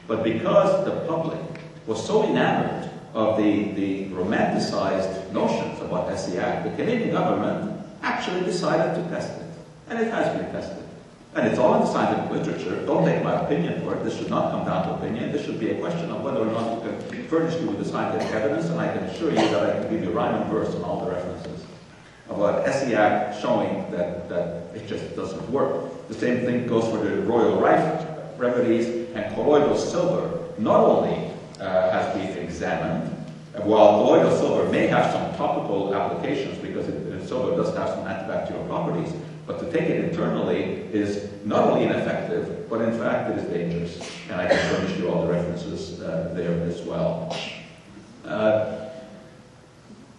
Speaker 1: But because the public was so enamored of the romanticized notions about SEAC, the Canadian government actually decided to test it. And it has been tested. And it's all in the scientific literature. Don't take my opinion for it. This should not come down to opinion. This should be a question of whether or not we can furnish you with the scientific evidence, and I can assure you that I can give you rhyme and verse on all the references about SEAC showing that it just doesn't work. The same thing goes for the royal rife remedies, and colloidal silver not only has been examined, while colloidal silver may have some topical applications because silver does have some antibacterial properties, but to take it internally is not only ineffective, but in fact it is dangerous. And I can furnish you all the references there as well.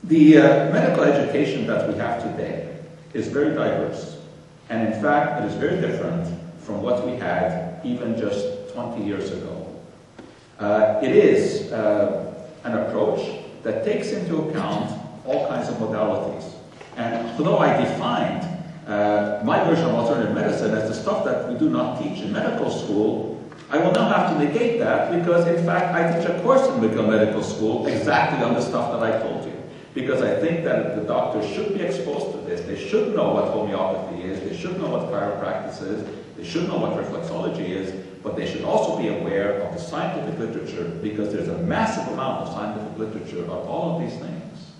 Speaker 1: The medical education that we have today is very diverse. And in fact, it is very different from what we had even just 20 years ago. It is an approach that takes into account all kinds of modalities. And although I defined my version of alternative medicine as the stuff that we do not teach in medical school, I will now have to negate that because, in fact, I teach a course in medical school exactly on the stuff that I told you. Because I think that the doctors should be exposed to this. They should know what homeopathy is. They should know what chiropractic is. They should know what reflexology is. But they should also be aware of the scientific literature because there's a massive amount of scientific literature about all of these things,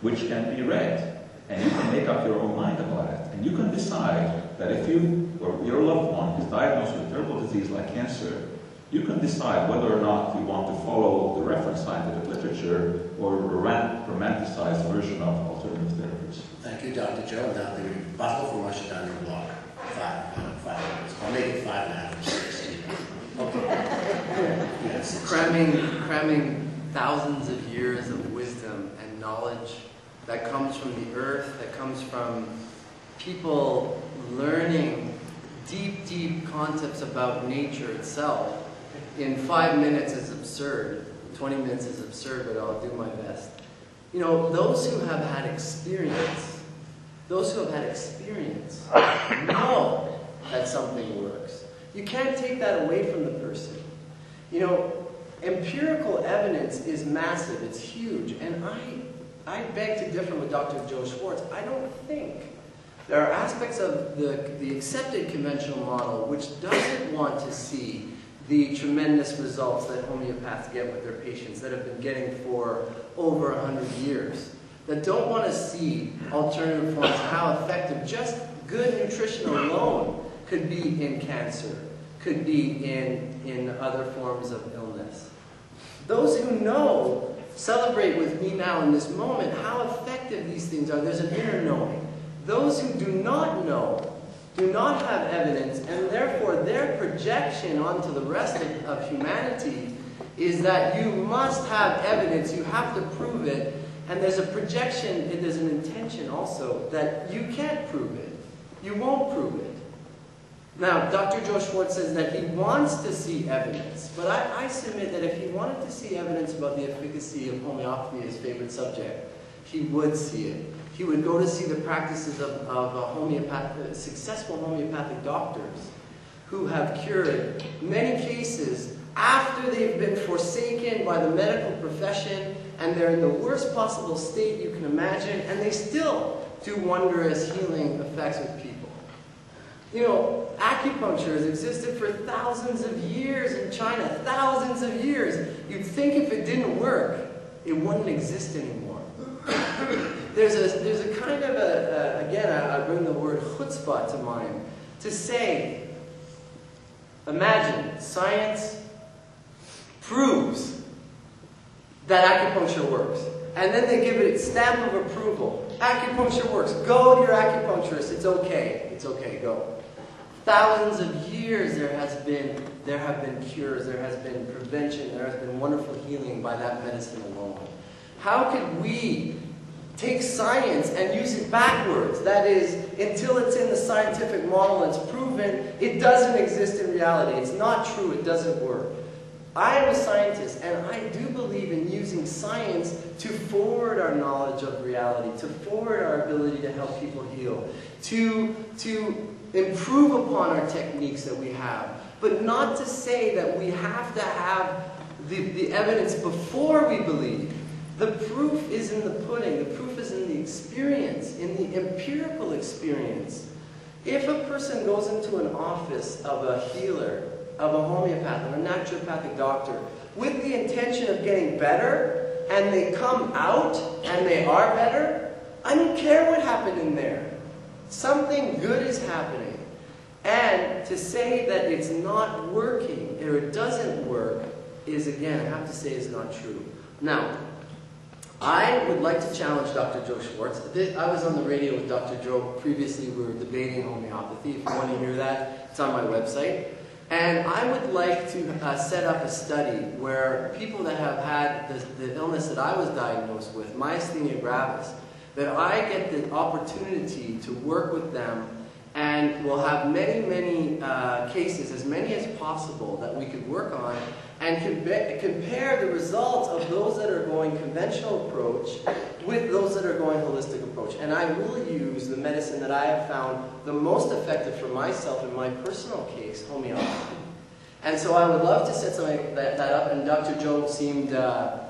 Speaker 1: which can be read. And you can make up your own mind about it. And you can decide that if you or your loved one is diagnosed with a terrible disease like cancer, you can decide whether or not you want to follow the reference scientific literature or a romanticized version of alternative therapies.
Speaker 2: Thank you, Dr. Joe. Now the rebuttal from Russia down your block. 5 minutes. I'll make it 5.5 or 6. Okay. Yes.
Speaker 3: Cramming thousands of years of wisdom and knowledge that comes from the earth, that comes from people learning deep, deep concepts about nature itself in 5 minutes is absurd. 20 minutes is absurd, but I'll do my best. You know, those who have had experience know that something works. You can't take that away from the person. You know, empirical evidence is massive, it's huge, and I beg to differ with Dr. Joe Schwarcz. I don't think there are aspects of the accepted conventional model which doesn't want to see the tremendous results that homeopaths get with their patients that have been getting for over 100 years, that don't want to see alternative forms, how effective just good nutrition alone could be in cancer, could be in other forms of illness. Those who know celebrate with me now in this moment how effective these things are. There's an inner knowing. Those who do not know, do not have evidence, and therefore their projection onto the rest of humanity is that you must have evidence, you have to prove it, and there's a projection, there's an intention also that you can't prove it. You won't prove it. Now, Dr. Joe Schwarcz says that he wants to see evidence, but I submit that if he wanted to see evidence about the efficacy of homeopathy, his favorite subject, he would see it. He would go to see the practices of successful homeopathic doctors who have cured many cases after they've been forsaken by the medical profession and they're in the worst possible state you can imagine, and they still do wondrous healing effects with people. You know, acupuncture has existed for thousands of years in China, thousands of years. You'd think if it didn't work, it wouldn't exist anymore. There's a kind of again, I bring the word chutzpah to mind, to say, imagine science proves that acupuncture works. And then they give it a stamp of approval. Acupuncture works. Go to your acupuncturist. It's okay. It's okay. Go. Thousands of years there have been cures. There has been prevention. There has been wonderful healing by that medicine alone. How could we take science and use it backwards? That is, until it's in the scientific model and it's proven, it doesn't exist in reality. It's not true. It doesn't work. I am a scientist, and I do believe in using science to forward our knowledge of reality, to forward our ability to help people heal, to improve upon our techniques that we have, but not to say that we have to have the evidence before we believe. The proof is in the pudding. The proof is in the experience, in the empirical experience. If a person goes into an office of a healer, of a homeopath, or a naturopathic doctor, with the intention of getting better, and they come out and they are better, I don't care what happened in there. Something good is happening. And to say that it's not working, or it doesn't work, is, again, I have to say, is not true. Now, I would like to challenge Dr. Joe Schwarcz. I was on the radio with Dr. Joe previously. We were debating homeopathy. If you want to hear that, it's on my website. And I would like to set up a study where people that have had the illness that I was diagnosed with, myasthenia gravis, that I get the opportunity to work with them, and we'll have many, many cases, as many as possible, that we could work on, and compare the results of those that are going conventional approach with those that are going holistic approach. And I will use the medicine that I have found the most effective for myself in my personal case, homeopathy. And so I would love to set something like that up, and Dr. Joe seemed up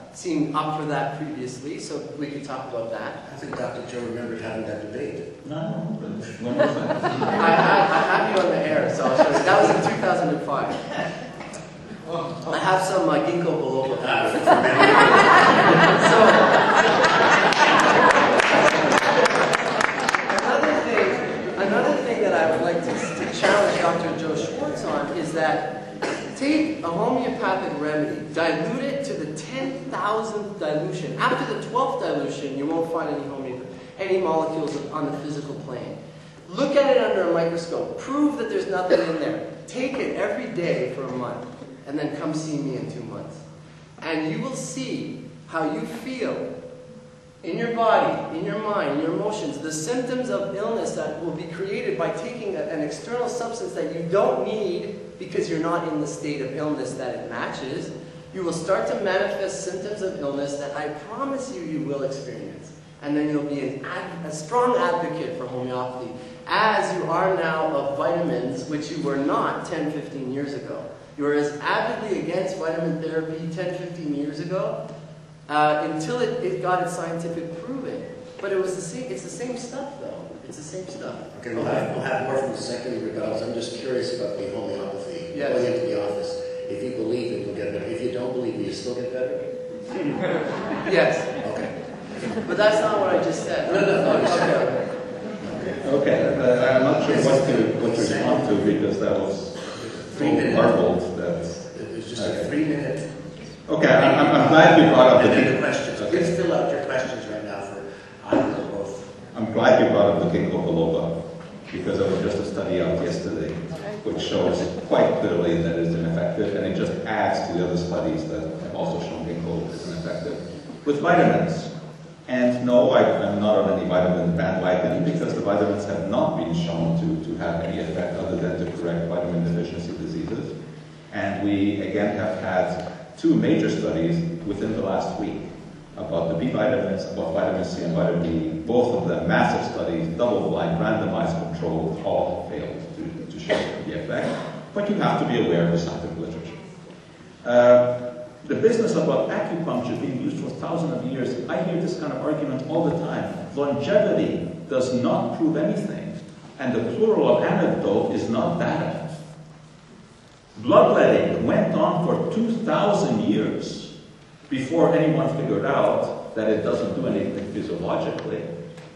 Speaker 3: for that previously, so we could talk about that.
Speaker 2: I think Dr. Joe remembered having that debate.
Speaker 1: No, when was that?
Speaker 3: I have you on the air, so I'll show you. That was in 2005. I have some ginkgo biloba. Another thing that I would like to challenge Dr. Joe Schwarcz on is that take a homeopathic remedy, dilute it to the 10,000th dilution. After the 12th dilution, you won't find any molecules on the physical plane. Look at it under a microscope. Prove that there's nothing in there. Take it every day for a month, and then come see me in 2 months. And you will see how you feel in your body, in your mind, in your emotions, the symptoms of illness that will be created by taking an external substance that you don't need because you're not in the state of illness that it matches. You will start to manifest symptoms of illness that I promise you you will experience. And then you'll be a strong advocate for homeopathy, as you are now of vitamins, which you were not 10, 15 years ago. You were as avidly against vitamin therapy 10, 15 years ago, until it got its scientific proving. But it's the same stuff, though. It's the same stuff.
Speaker 2: Okay, we'll have more from the second regards. I'm just curious about the homeopathy.
Speaker 3: Yes.
Speaker 2: Going into the office. If you believe it, you'll get better. If you don't believe it, you still get better?
Speaker 3: Yes.
Speaker 2: Okay.
Speaker 3: But that's not what I just said.
Speaker 2: No.
Speaker 1: Okay, I'm not sure what to respond to, because that was so garbled.
Speaker 2: It was just a 3-minute.
Speaker 1: Okay, I'm glad you brought up
Speaker 2: the questions. Okay. Please fill out your questions right now for either or both.
Speaker 1: I'm glad you brought up the ginkgo biloba, because there was just a study out yesterday which shows quite clearly that it's ineffective, and it just adds to the other studies that have also shown ginkgo is ineffective. With vitamins, and no, I'm not on any vitamin bandwagon, because the vitamins have not been shown to have any effect other than to correct vitamin deficiency diseases. And we, again, have had 2 major studies within the last week about the B vitamins, about vitamin C and vitamin D. Both of them massive studies, double-blind, randomized, controlled, all failed to show the effect. But you have to be aware of the scientific literature. The business about acupuncture being used for thousands of years, I hear this kind of argument all the time. Longevity does not prove anything, and the plural of anecdote is not data. Bloodletting went on for 2,000 years before anyone figured out that it doesn't do anything physiologically.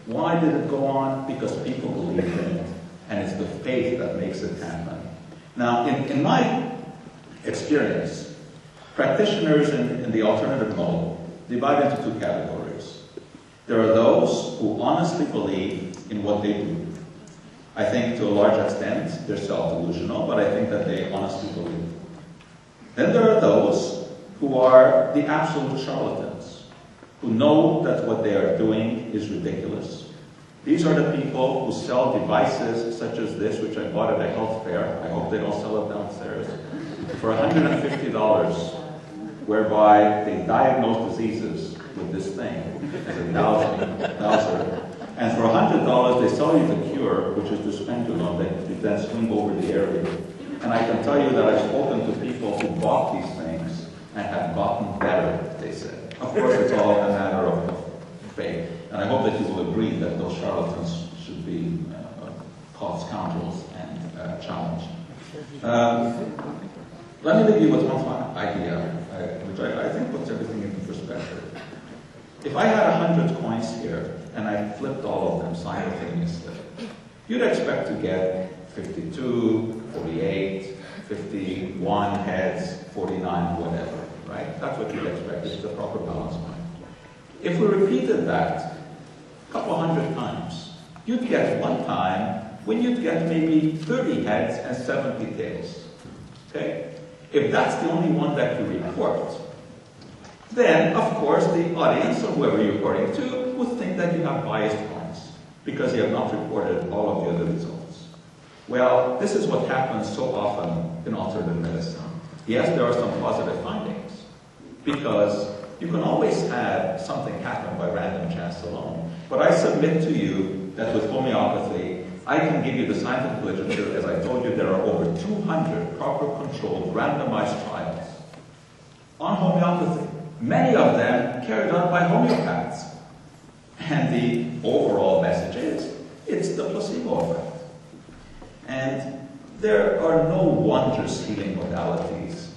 Speaker 1: Why did it go on? Because people believed in it, and it's the faith that makes it happen. Now, in my experience, practitioners in the alternative mode divide into 2 categories. There are those who honestly believe in what they do. I think to a large extent they're self-delusional, but I think that they honestly believe. Then there are those who are the absolute charlatans, who know that what they are doing is ridiculous. These are the people who sell devices such as this, which I bought at a health fair. I hope they don't sell it downstairs. For $150, whereby they diagnose diseases with this thing. It's a dowser. And for $100, they sell you the cure, which is the spendulum that you then swing over the area. And I can tell you that I've spoken to people who bought these things and have gotten better, they said. Of course, it's all a matter of faith. And I hope that you will agree that those charlatans should be called scoundrels and challenged. Let me leave you with one final idea, which I think puts everything into perspective. If I had 100 coins here, and I flipped all of them simultaneously, you'd expect to get 52, 48, 51 heads, 49, whatever, right? That's what you'd expect. It's the proper balance point. If we repeated that a couple hundred times, you'd get one time when you'd get maybe 30 heads and 70 tails. Okay? If that's the only one that you report, then, of course, the audience, or whoever you're reporting to, would think that you have biased points, because you have not reported all of the other results. Well, this is what happens so often in alternative medicine. Yes, there are some positive findings, because you can always have something happen by random chance alone. But I submit to you that with homeopathy, I can give you the scientific literature. As I told you, there are over 200 proper controlled randomized trials on homeopathy. Many of them carried out by homeopaths. And the overall message is, it's the placebo effect. And there are no wondrous healing modalities.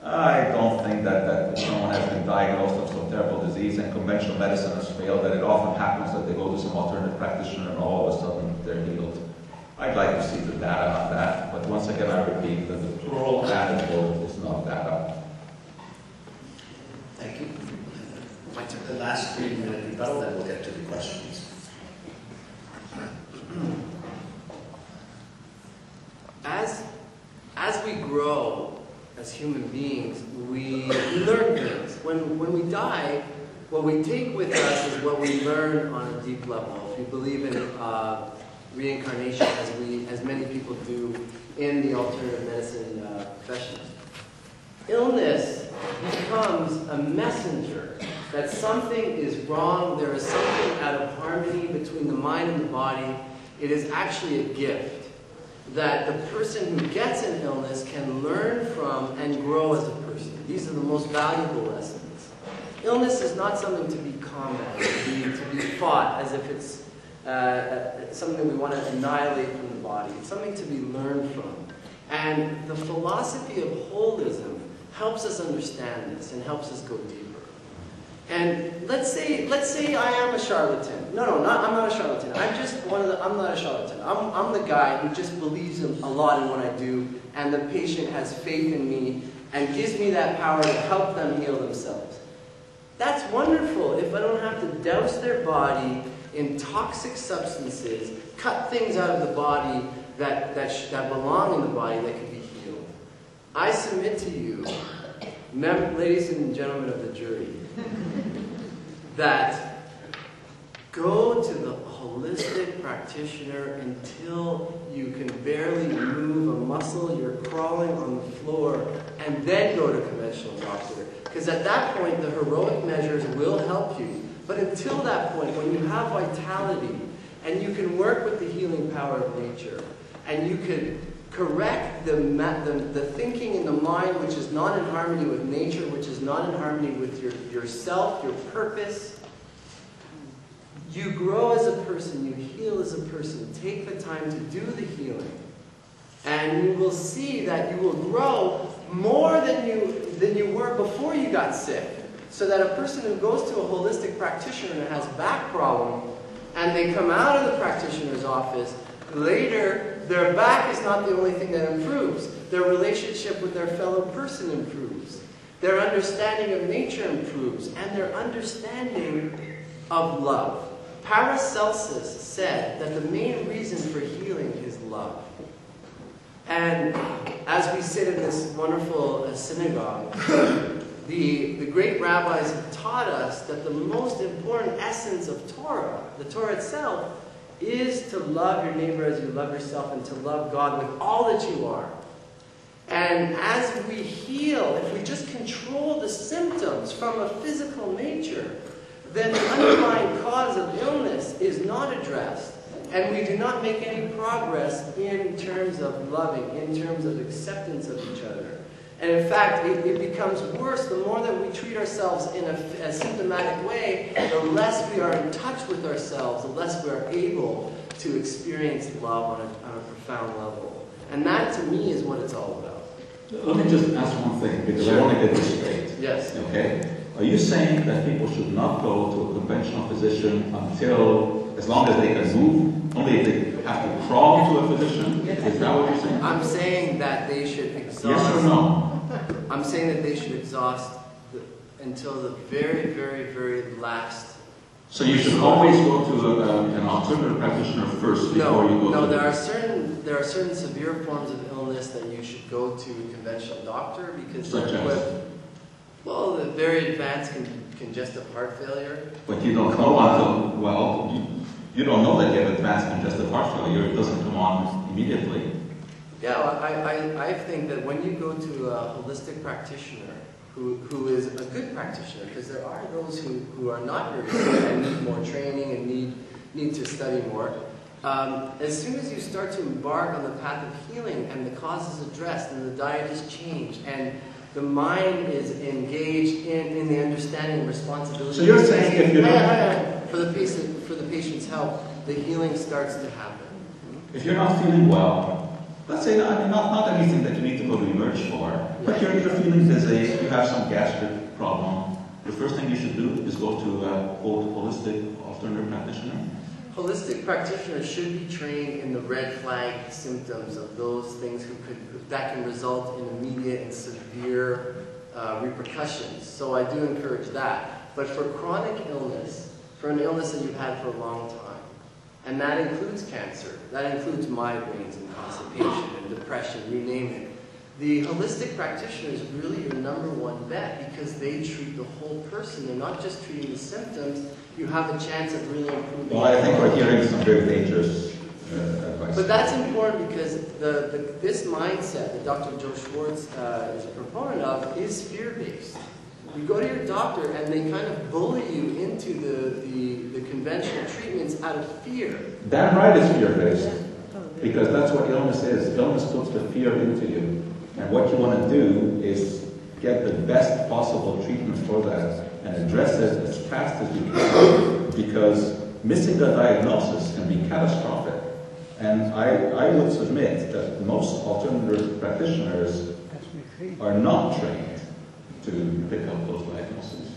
Speaker 1: I don't think that someone has been diagnosed with some terrible disease and conventional medicine has failed, that it often happens that they go to some alternative practitioner and all of a sudden they're healed. I'd like to see the data on that, but once again I repeat that the plural anecdote is not data.
Speaker 2: Thank you. I took the last 3-minute rebuttal, then we'll get to the questions.
Speaker 3: As we grow as human beings, we learn things. When we die, what we take with us is what we learn on a deep level. If you believe in reincarnation, as many people do in the alternative medicine profession, illness becomes a messenger that something is wrong, there is something out of harmony between the mind and the body. It is actually a gift that the person who gets an illness can learn from and grow as a person. These are the most valuable lessons. Illness is not something to be combated, to be fought as if it's something that we want to annihilate from the body. It's something to be learned from. And the philosophy of holism helps us understand this and helps us go deeper. And let's say I am a charlatan. I'm not a charlatan. I'm not a charlatan. I'm the guy who just believes a lot in what I do, and the patient has faith in me and gives me that power to help them heal themselves. That's wonderful if I don't have to douse their body in toxic substances, cut things out of the body that belong in the body that can be healed. I submit to you, ladies and gentlemen of the jury, that go to the holistic practitioner until you can barely move a muscle, you're crawling on the floor, and then go to conventional doctor. Because at that point, the heroic measures will help you. But until that point, when you have vitality, and you can work with the healing power of nature, and you can correct the thinking in the mind which is not in harmony with nature, which is not in harmony with yourself, your purpose, you grow as a person, you heal as a person. Take the time to do the healing. And you will see that you will grow more than you were before you got sick. So that a person who goes to a holistic practitioner and has back problem, and they come out of the practitioner's office, later their back is not the only thing that improves. Their relationship with their fellow person improves. Their understanding of nature improves. And their understanding of love. Paracelsus said that the main reason for healing is love. And as we sit in this wonderful synagogue, the great rabbis have taught us that the most important essence of Torah, the Torah itself, is to love your neighbor as you love yourself and to love God with all that you are. And as we heal, if we just control the symptoms from a physical nature, then the underlying cause of illness is not addressed. And we do not make any progress in terms of loving, in terms of acceptance of each other. And in fact, it becomes worse the more that we treat ourselves in a symptomatic way, the less we are in touch with ourselves, the less we are able to experience love on a profound level. And that, to me, is what it's all about.
Speaker 1: Let me just ask one thing, because I want to get this straight.
Speaker 3: Yes.
Speaker 1: Okay? Are you saying that people should not go to a conventional physician until, as long as they can move, only if they have to crawl to a physician? Is that what you're saying?
Speaker 3: I'm saying that they should exhaust...
Speaker 1: Yes or no?
Speaker 3: I'm saying that they should exhaust until the very, very, very last...
Speaker 1: So you should always go to an alternative practitioner first before you go to...
Speaker 3: No, there are certain severe forms of illness that you should go to a conventional doctor because...
Speaker 1: Such as?
Speaker 3: Well, the very advanced congestive heart failure.
Speaker 1: But you don't know until... Well, you don't know that you have advanced congestive heart failure. It doesn't come on immediately.
Speaker 3: Yeah, well, I think that when you go to a holistic practitioner who is a good practitioner, because there are those who are not very good and need more training and need to study more, as soon as you start to embark on the path of healing and the cause is addressed and the diet is changed and the mind is engaged in the understanding and responsibility.
Speaker 1: So you're saying if you don't...
Speaker 3: For the patient's health, the healing starts to happen.
Speaker 1: If you're not feeling well, let's say not anything that you need to go to emerge for, but you're feeling dizzy, you have some gastric problem, the first thing you should do is go to a holistic alternative practitioner.
Speaker 3: Holistic practitioners should be trained in the red flag symptoms of those things that can result in immediate and severe repercussions. So I do encourage that. But for chronic illness, for an illness that you've had for a long time, and that includes cancer, that includes migraines and constipation and depression, you name it, the holistic practitioner is really your number one bet because they treat the whole person. They're not just treating the symptoms. You have a chance of really improving.
Speaker 1: Well, I think we're hearing some very dangerous advice.
Speaker 3: But that's important because this mindset that Dr. Joe Schwarcz is a proponent of is fear-based. You go to your doctor and they kind of bully you into the conventional treatments out of fear.
Speaker 1: Damn right it's fear-based. Because that's what illness is. Illness puts the fear into you. And what you want to do is get the best possible treatment for that and address it as fast as you can. Because missing a diagnosis can be catastrophic. And I would submit that most alternative practitioners are not trained to pick up those diagnoses.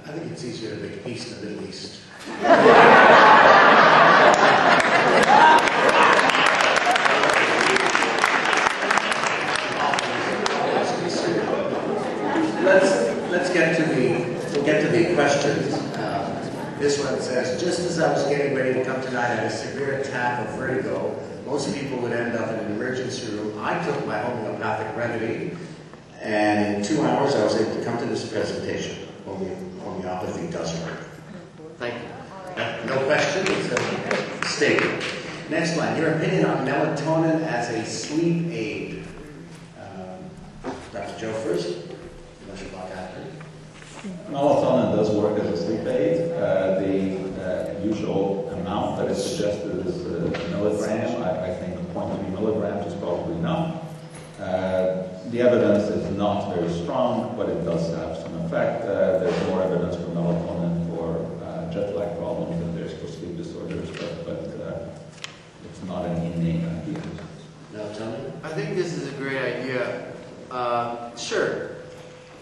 Speaker 2: I think it's easier to make peace in the Middle East. We'll get to the questions. This one says, just as I was getting ready to come tonight, I had a severe attack of vertigo. Most people would end up in an emergency room. I took my homeopathic remedy, and in 2 hours I was able to come to this presentation. Homeopathy does work.
Speaker 3: Thank you.
Speaker 2: No question, it's a statement. Next one, your opinion on melatonin as a sleep aid. Dr. Joe first.
Speaker 1: Melatonin does work as a sleep aid. The usual amount that is suggested is a milligram. I think 0.3 milligrams is probably enough. The evidence is not very strong, but it does have some effect. There's more evidence for melatonin for jet lag problems than there's for sleep disorders, but it's not an innate idea.
Speaker 2: Melatonin?
Speaker 3: I think this is a great idea.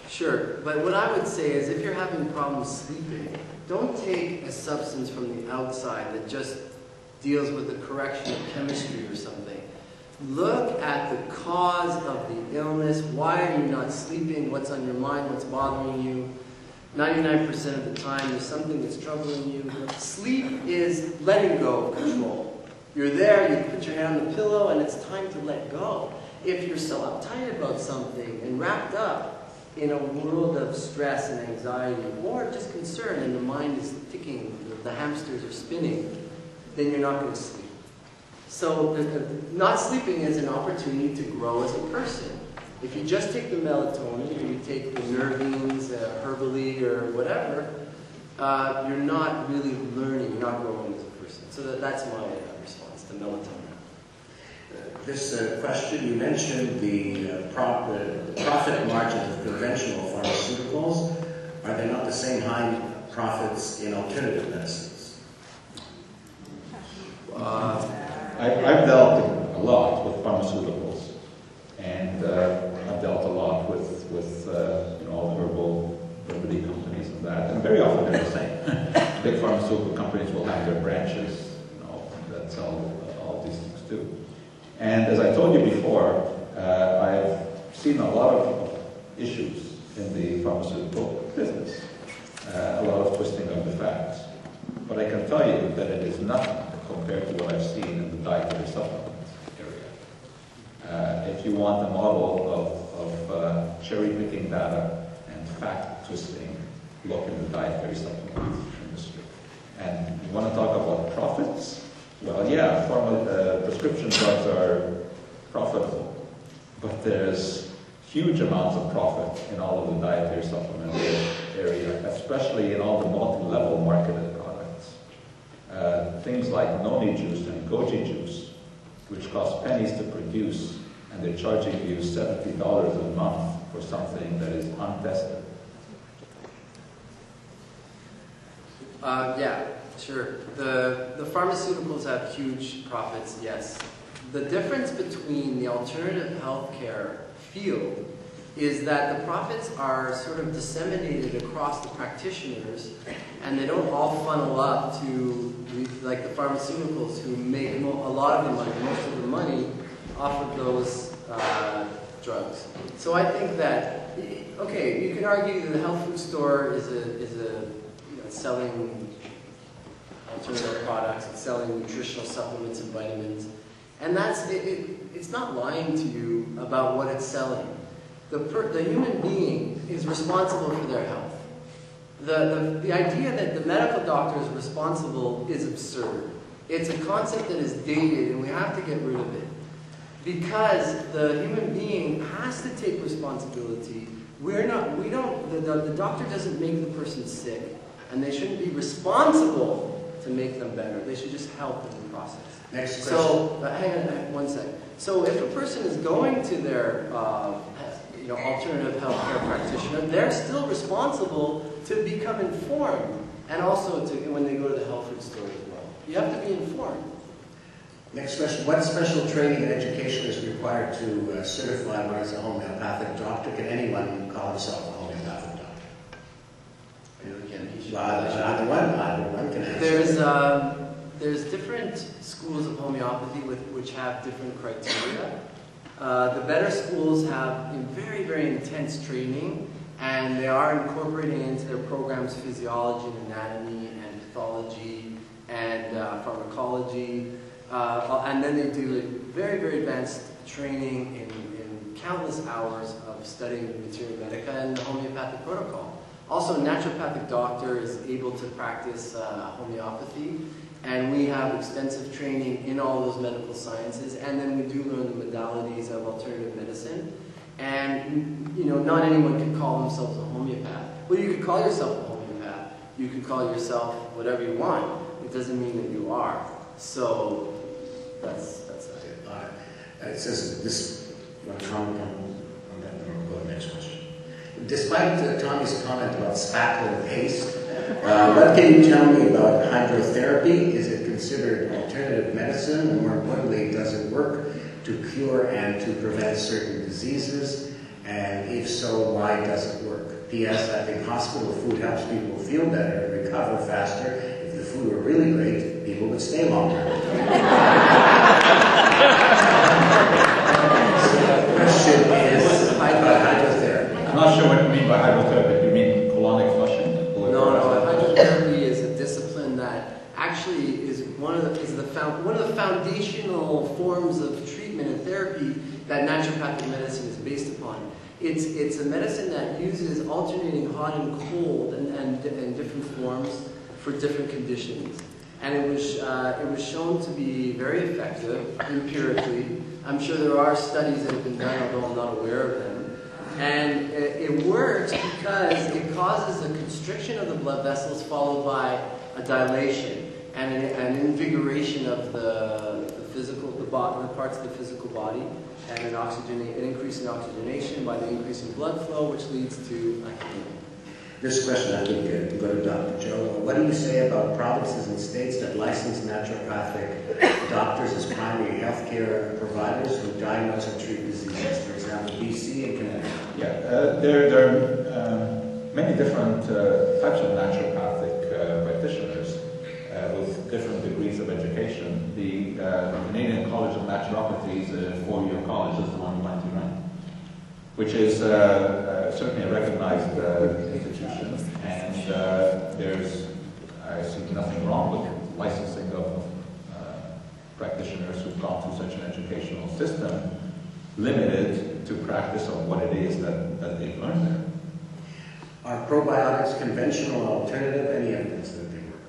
Speaker 3: Sure, but what I would say is if you're having problems sleeping, don't take a substance from the outside that just deals with the correction of chemistry or something. Look at the cause of the illness. Why are you not sleeping? What's on your mind? What's bothering you? 99% of the time, there's something that's troubling you. Sleep is letting go of control. You're there, you put your hand on the pillow, and it's time to let go. If you're so uptight about something and wrapped up in a world of stress and anxiety, or just concern, and the mind is ticking, the hamsters are spinning, then you're not going to sleep. So not sleeping is an opportunity to grow as a person. If you just take the melatonin, or you take the nervines, herbally, or whatever, you're not really learning, you're not growing as a person. So that's my response to melatonin.
Speaker 2: This question, you mentioned the profit margins of conventional pharmaceuticals. Are they not the same high profits in alternative medicines?
Speaker 1: I've dealt a lot with pharmaceuticals, and I've dealt a lot with all the herbal remedy companies and that, and very often they're the same. Big pharmaceutical companies will have their branches, that sell all these things too. And as I told you before, I've seen a lot of issues in the pharmaceutical business, a lot of twisting of the facts. But I can tell you that it is nothing compared to what I've seen in the dietary supplement area. If you want a model of cherry-picking data and fact-twisting, look in the dietary supplement industry. And you want to talk about profits? Well, yeah, prescription drugs are profitable, but there's huge amounts of profit in all of the dietary supplement area, especially in all the multi-level marketed products. Things like noni juice and goji juice, which cost pennies to produce, and they're charging you $70 a month for something that is untested.
Speaker 3: Yeah, sure. The pharmaceuticals have huge profits, yes. The difference between the alternative healthcare field is that the profits are sort of disseminated across the practitioners, and they don't all funnel up to like the pharmaceuticals who make a lot of the money, most of the money off of those drugs. So I think that, okay, you can argue that the health food store is selling alternative products, it's selling nutritional supplements and vitamins, and it's not lying to you about what it's selling. The human being is responsible for their health. The idea that the medical doctor is responsible is absurd. It's a concept that is dated, and we have to get rid of it. Because the human being has to take responsibility. The doctor doesn't make the person sick, and they shouldn't be responsible to make them better. They should just help in the process.
Speaker 2: Next question.
Speaker 3: So, hang on 1 second. So if a person is going to their alternative healthcare practitioner, they're still responsible to become informed, and also when they go to the health food store as well. You have to be informed.
Speaker 2: Next question. What special training and education is required to certify one as a homeopathic doctor? Can anyone call himself a homeopathic doctor? Either one can answer.
Speaker 3: There's different schools of homeopathy which have different criteria. The better schools have very, very intense training, and they are incorporating into their programs physiology and anatomy and pathology and pharmacology. And then they do very, very advanced training in countless hours of studying the materia medica and the homeopathic protocol. Also, a naturopathic doctor is able to practice homeopathy, and we have extensive training in all those medical sciences, and then we do learn the modalities of alternative medicine. And, not anyone can call themselves a homeopath. Well, you could call yourself a homeopath. You could call yourself whatever you want. It doesn't mean that you are. So, that's it.
Speaker 2: All right. It says this. You want to comment on that? Then we'll go to the next question. Despite Tommy's comment about spackle paste, what can you tell me about hydrotherapy? Is it considered alternative medicine? And more importantly, does it work to cure and to prevent certain diseases? And if so, why does it work? P.S. I think hospital food helps people feel better and recover faster. If the food were really great, people would stay longer. So the question is about hydrotherapy.
Speaker 1: I'm not sure what you mean by hydrotherapy. You mean colonic flushing?
Speaker 3: No. Hydrotherapy is a discipline that actually is one of the foundational forms of treatment and therapy that naturopathic medicine is based upon. It's a medicine that uses alternating hot and cold and different forms for different conditions. And it was shown to be very effective empirically. I'm sure there are studies that have been done, although I'm not aware of them. And it works because it causes a constriction of the blood vessels followed by a dilation and an invigoration of the the parts of the physical body, and an increase in oxygenation by the increase in blood flow, which leads to healing.
Speaker 2: This question I think could go to Dr. Joe. What do you say about provinces and states that license naturopathic doctors as primary healthcare providers who diagnose and treat diseases? For example, BC and Connecticut.
Speaker 1: Yeah, there are many different types of naturopathic practitioners with different degrees of education. The Canadian College of Naturopathy is a four-year college, is the one we went to run, which is certainly a recognized institution, and I see nothing wrong with licensing of practitioners who've gone through such an educational system, limited to practice of what it is that they've learned there.
Speaker 2: Are probiotics conventional or alternative? Any evidence that they work?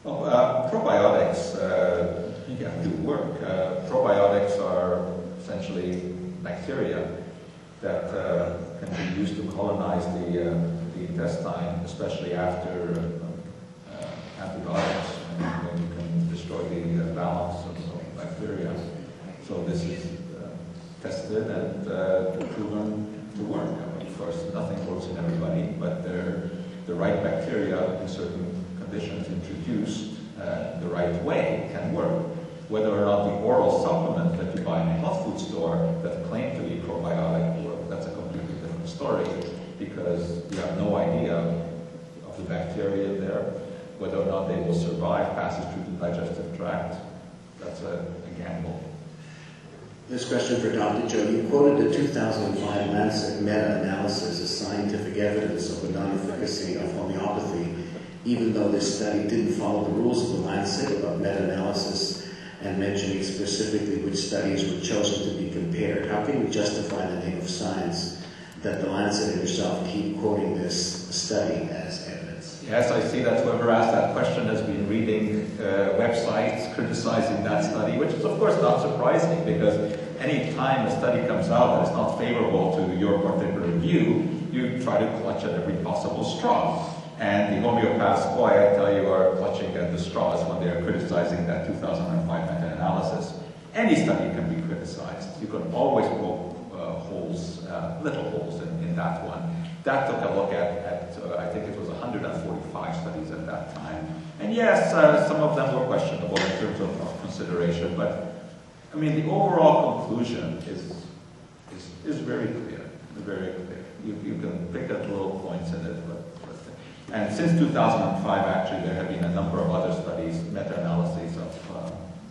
Speaker 1: Well, probiotics, do work. Probiotics are essentially bacteria that can be used to colonize the intestine, especially after antibiotics, when you can destroy the balance of bacteria. So this is tested and proven to work. Of course, nothing works in everybody, but the right bacteria in certain conditions introduced the right way can work. Whether or not the oral supplement that you buy in a health food store that claim to be probiotic work, that's a completely different story, because you have no idea of the bacteria there, whether or not they will survive, passes through the digestive tract. That's a gamble.
Speaker 2: This question for Dr. Joe. You quoted the 2005 Lancet meta-analysis as scientific evidence of the non-efficacy of homeopathy, even though this study didn't follow the rules of the Lancet about meta-analysis and mentioning specifically which studies were chosen to be compared. How can you justify in the name of science that the Lancet and yourself keep quoting this study as evidence?
Speaker 1: Yes, I see that whoever asked that question has been reading websites criticizing that study, which is of course not surprising, because any time a study comes out that is not favorable to your particular view, you try to clutch at every possible straw. And the homeopaths, boy, I tell you, are clutching at the straws when they are criticizing that 2005 meta-analysis. Any study can be criticized. You can always poke holes, little holes in that one. That took a look at I think it was 145 studies at that time. And yes, some of them were questionable in terms of consideration, but I mean, the overall conclusion is very clear, very clear. You can pick at little points in it, and since 2005, actually, there have been a number of other studies, meta-analyses of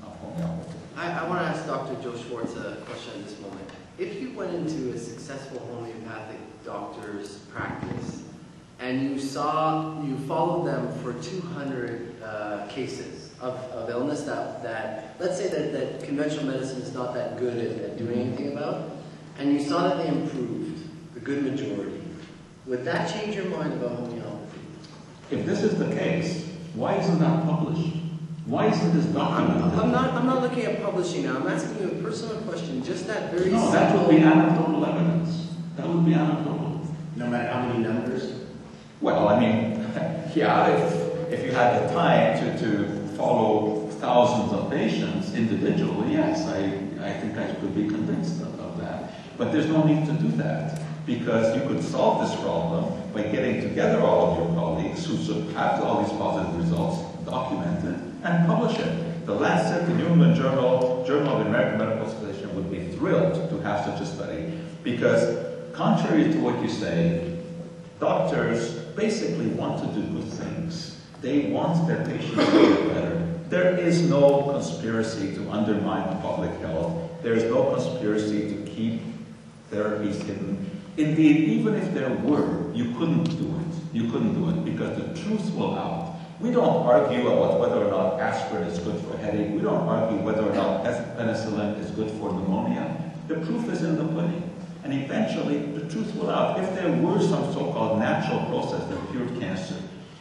Speaker 1: homeopathy.
Speaker 3: I want to ask Dr. Joe Schwarcz a question at this moment. If you went into a successful homeopathic doctor's practice and you followed them for 200 cases of illness that let's say that conventional medicine is not that good at doing anything about, and you saw that they improved, the good majority, would that change your mind about homeopathy?
Speaker 1: If this is the case, why isn't that published? Why isn't this documented?
Speaker 3: I'm not looking at publishing now. I'm asking you a personal question. Just that very
Speaker 1: No, that would be anecdotal evidence. That would be anecdotal.
Speaker 2: No matter how many numbers?
Speaker 1: Well, I mean, yeah, if you had the time to follow thousands of patients individually, yes, I think I could be convinced of that. But there's no need to do that, because you could solve this problem by getting together all of your colleagues who have all these positive results, document it, and publish it. The Lancet, the New England Journal of the American Medical Association would be thrilled to have such a study, because contrary to what you say, doctors basically want to do good things. They want their patients to get better. There is no conspiracy to undermine public health. There is no conspiracy to keep therapies hidden. Indeed, even if there were, you couldn't do it. You couldn't do it, because the truth will out. We don't argue about whether or not aspirin is good for headache. We don't argue whether or not penicillin is good for pneumonia. The proof is in the pudding. And eventually, the truth will out. If there were some so-called natural process that cured cancer,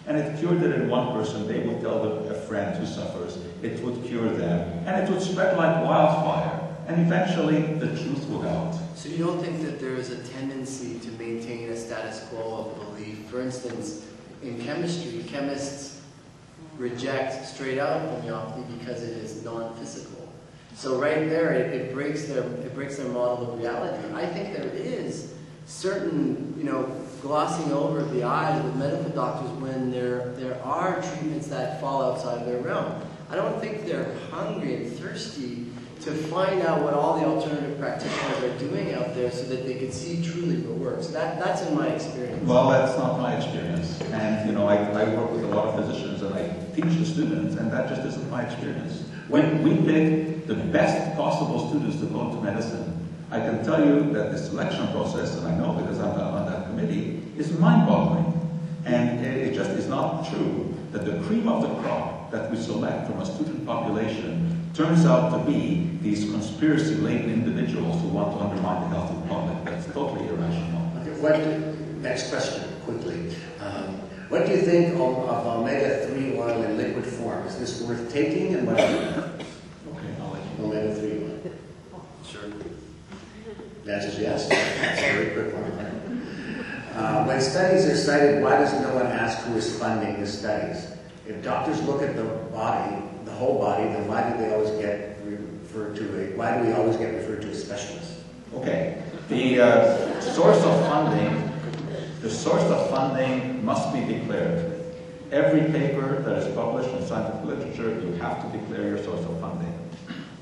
Speaker 1: and it cured it in one person, they would tell a friend who suffers, it would cure them, and it would spread like wildfire. And eventually, the truth will out.
Speaker 3: So you don't think that there is a tendency to maintain a status quo of belief? For instance, in chemistry, chemists reject straight out homeopathy because it is non-physical. So right there, it breaks their model of reality. I think there is certain, glossing over the eyes with medical doctors when there are treatments that fall outside of their realm. I don't think they're hungry and thirsty to find out what all the alternative practitioners are doing out there so that they can see truly what works. That's in my experience.
Speaker 1: Well, that's not my experience. And, I work with a lot of physicians and I teach the students, and that just isn't my experience. When we pick the best possible students to go into medicine, I can tell you that the selection process, and I know because I'm on that committee, is mind-boggling. And it just is not true that the cream of the crop that we select from a student population turns out to be these conspiracy-laden individuals who want to undermine the health of the public. That's totally irrational.
Speaker 2: Okay, next question, quickly. What do you think of omega-3 oil in liquid form? Is this worth taking, and what do you think?
Speaker 1: Okay, I'll let you.
Speaker 2: Omega-3 oil.
Speaker 3: Sure.
Speaker 2: The answer is yes. That's a very quick one. When studies are cited, why does no one ask who is funding the studies? If doctors look at the body, the whole body, then why do we always get referred to a specialist?
Speaker 1: Okay. The source of funding must be declared. Every paper that is published in scientific literature, you have to declare your source of funding.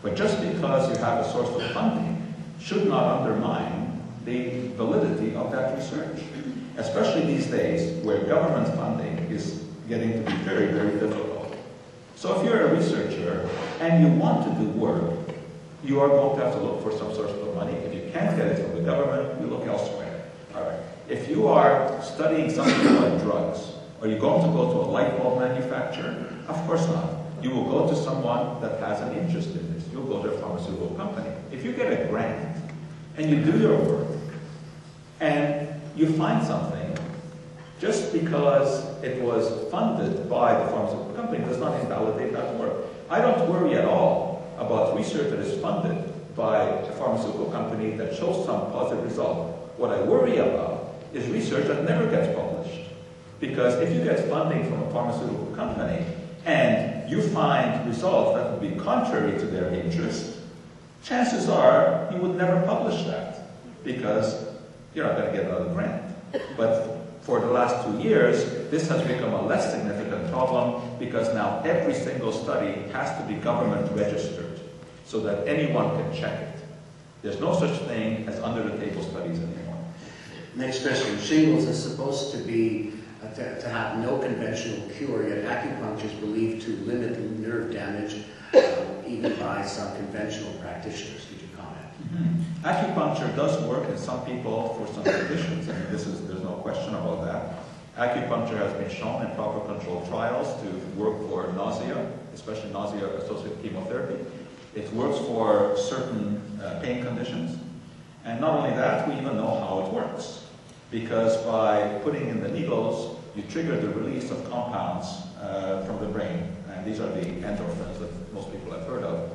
Speaker 1: But just because you have a source of funding should not undermine the validity of that research, especially these days where government funding is getting to be very, very difficult. So if you're a researcher and you want to do work, you are going to have to look for some source of money. If you can't get it from the government, you look elsewhere. All right. If you are studying something like drugs, are you going to go to a light bulb manufacturer? Of course not. You will go to someone that has an interest in this. You'll go to a pharmaceutical company. If you get a grant and you do your work and you find something, just because it was funded by the pharmaceutical company does not invalidate that work. I don't worry at all about research that is funded by a pharmaceutical company that shows some positive result. What I worry about is research that never gets published. Because if you get funding from a pharmaceutical company and you find results that would be contrary to their interest, chances are you would never publish that because you're not going to get another grant. But for the last 2 years, this has become a less significant problem because now every single study has to be government registered so that anyone can check it. There's no such thing as under-the-table studies anymore.
Speaker 2: Next question. Shingles is supposed to be to have no conventional cure, yet acupuncture is believed to limit nerve damage even by some conventional practitioners. Could you comment?
Speaker 1: Acupuncture does work in some people for some conditions. I mean, there's no question about that. Acupuncture has been shown in proper controlled trials to work for nausea, especially nausea associated with chemotherapy. It works for certain pain conditions. And not only that, we even know how it works. Because by putting in the needles, you trigger the release of compounds from the brain. And these are the endorphins that most people have heard of.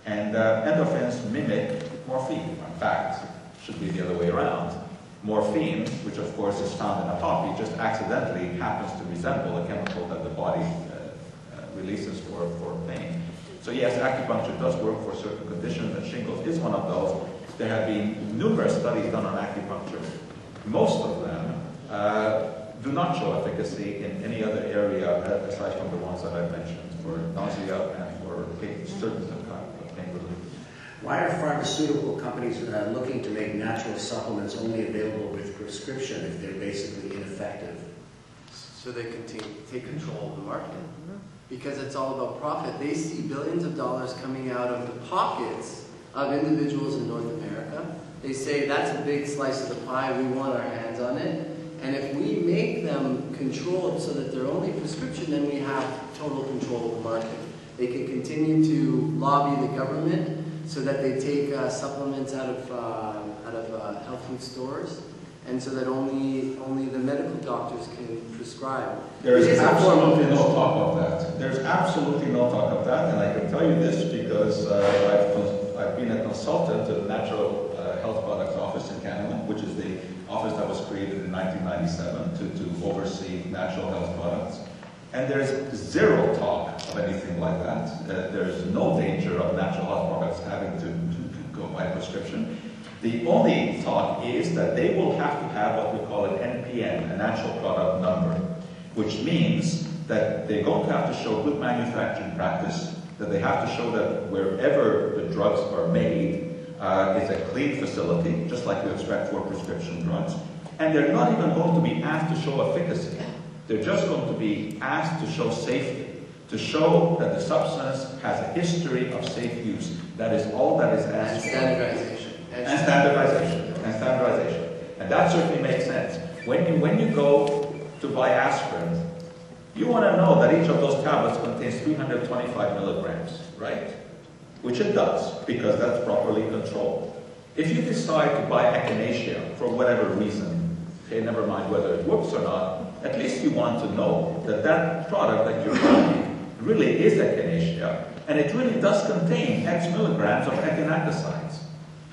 Speaker 1: And endorphins mimic morphine. In fact, it should be the other way around. Morphine, which of course is found in a poppy, just accidentally happens to resemble a chemical that the body releases for pain. So yes, acupuncture does work for certain conditions, and shingles is one of those. There have been numerous studies done on acupuncture. Most of them do not show efficacy in any other area aside from the ones that I mentioned, for nausea and for certain kinds of pain relief.
Speaker 2: Why are pharmaceutical companies looking to make natural supplements only available with prescription if they're basically ineffective?
Speaker 3: So they can take control of the market. Because it's all about profit. They see billions of dollars coming out of the pockets of individuals in North America. They say, that's a big slice of the pie, we want our hands on it. And if we make them controlled so that they're only prescription, then we have total control of the market. They can continue to lobby the government so that they take supplements out of health food stores, and so that only the medical doctors can prescribe.
Speaker 1: There is absolutely no talk of that. There's absolutely no talk of that, and I can tell you this because I've been a consultant to the Natural Health Products Office in Canada, which is the office that was created in 1997 to oversee natural health products. And there's zero talk of anything like that. There's no danger of natural health products having to go by prescription. The only thought is that they will have to have what we call an NPN, a natural product number, which means that they're going to have to show good manufacturing practice, that they have to show that wherever the drugs are made is a clean facility, just like you expect for prescription drugs. And they're not even going to be asked to show efficacy. They're just going to be asked to show safety, to show that the substance has a history of safe use. That is all that is asked for.
Speaker 3: Standardization.
Speaker 1: And standardization. And that certainly makes sense. When you go to buy aspirin, you want to know that each of those tablets contains 325 milligrams, right? Which it does, because that's properly controlled. If you decide to buy echinacea for whatever reason, okay, never mind whether it works or not, at least you want to know that that product that you're buying really is echinacea, and it really does contain X milligrams of echinacticides.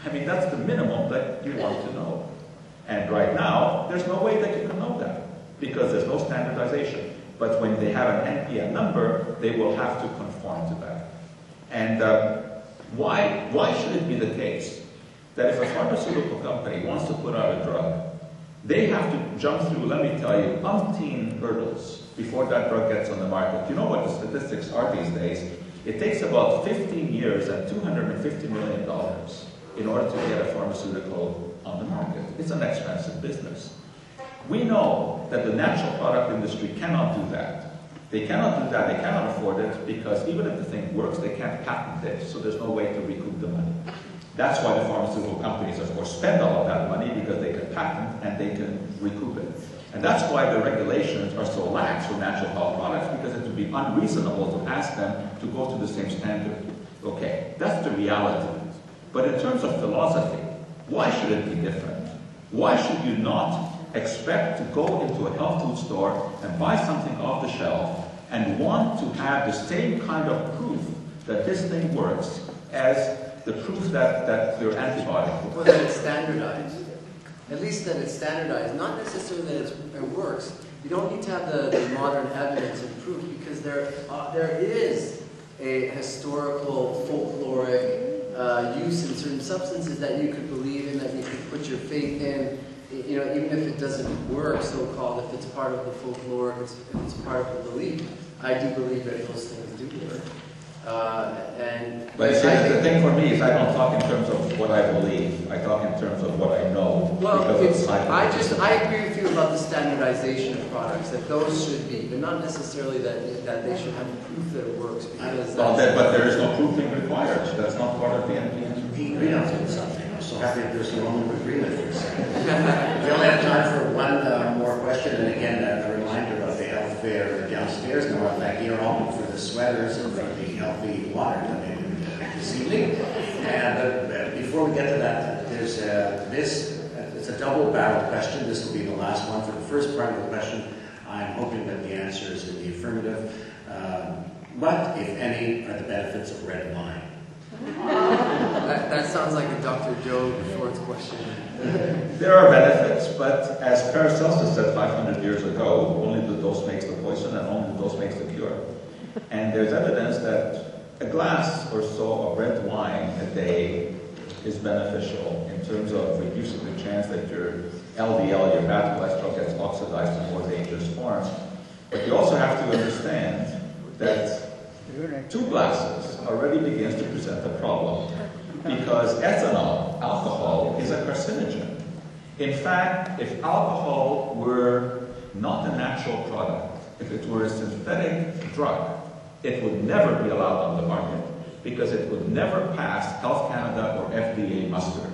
Speaker 1: I mean, that's the minimum that you want to know. And right now, there's no way that you can know that, because there's no standardization. But when they have an NPN number, they will have to conform to that. And why should it be the case that if a pharmaceutical company wants to put out a drug, they have to jump through, let me tell you, umpteen hurdles before that drug gets on the market? You know what the statistics are these days? It takes about 15 years and $250 million in order to get a pharmaceutical on the market. It's an expensive business. We know that the natural product industry cannot do that. They cannot do that, they cannot afford it, because even if the thing works, they can't patent it, so there's no way to recoup the money. That's why the pharmaceutical companies, of course, spend all of that money, because they can patent and they can recoup it. And that's why the regulations are so lax for natural health products, because it would be unreasonable to ask them to go to the same standard. Okay, that's the reality. But in terms of philosophy, why should it be different? Why should you not expect to go into a health food store and buy something off the shelf and want to have the same kind of proof that this thing works as the proof that your antibiotic works?
Speaker 3: Well, that it's standardized. At least that it's standardized. Not necessarily that it works. You don't need to have the modern evidence and proof, because there is a historical, folkloric use in certain substances that you could believe in, that you could put your faith in. You know, even if it doesn't work, so-called, if it's part of the folklore, if it's part of the belief, I do believe that those things do work.
Speaker 1: But see, the thing for me is I don't talk in terms of what I believe. I talk in terms of what I know.
Speaker 3: Well, I agree with you about the standardization of products, that those should be, but not necessarily that they should have proof that it works. Because
Speaker 1: but there is no proving required. That's not part of the NPN.
Speaker 2: We agree on something. I'm so happy that there's no room of agreement for a second. We only have time for one more question, and again, a reminder of the health fair downstairs. And I want to thank Iatrogenic for the sweaters and for the healthy water this evening. And before we get to that, there's it's a double-barreled question. This will be the last one. For the first part of the question, I'm hoping that the answer is in the affirmative. What, if any, are the benefits of red wine?
Speaker 3: That sounds like a Dr. Joe Schwarcz question.
Speaker 1: There are benefits, but as Paracelsus said 500 years ago, only the dose makes the poison and only the dose makes the cure. And there's evidence that a glass or so of red wine a day is beneficial in terms of reducing the chance that your LDL, your bad cholesterol, gets oxidized to more dangerous forms. But you also have to understand that 2 glasses already begins to present a problem, because ethanol, alcohol, is a carcinogen. In fact, if alcohol were not a natural product, if it were a synthetic drug, it would never be allowed on the market, because it would never pass Health Canada or FDA muster.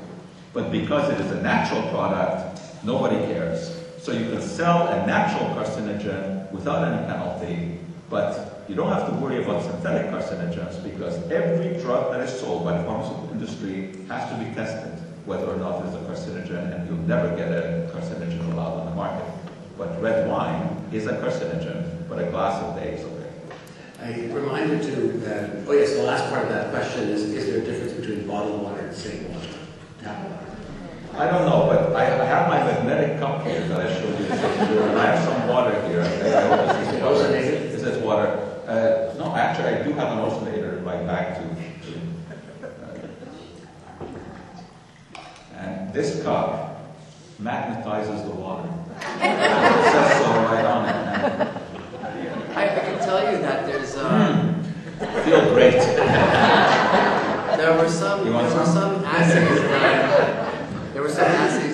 Speaker 1: But because it is a natural product, nobody cares. So you can sell a natural carcinogen without any penalty, but you don't have to worry about synthetic carcinogens, because every drug that is sold by the pharmaceutical industry has to be tested whether or not it is a carcinogen, and you'll never get a carcinogen allowed on the market. But red wine is a carcinogen, but a glass a day is okay.
Speaker 2: A reminder to, oh yes, the last part of that question is there a difference between bottled water and saline water? Tap water.
Speaker 1: I don't know, but I have my magnetic cup here that I showed you. And I have some water here. I hope this is water. This is water. No, actually, feel great.
Speaker 3: There were some assays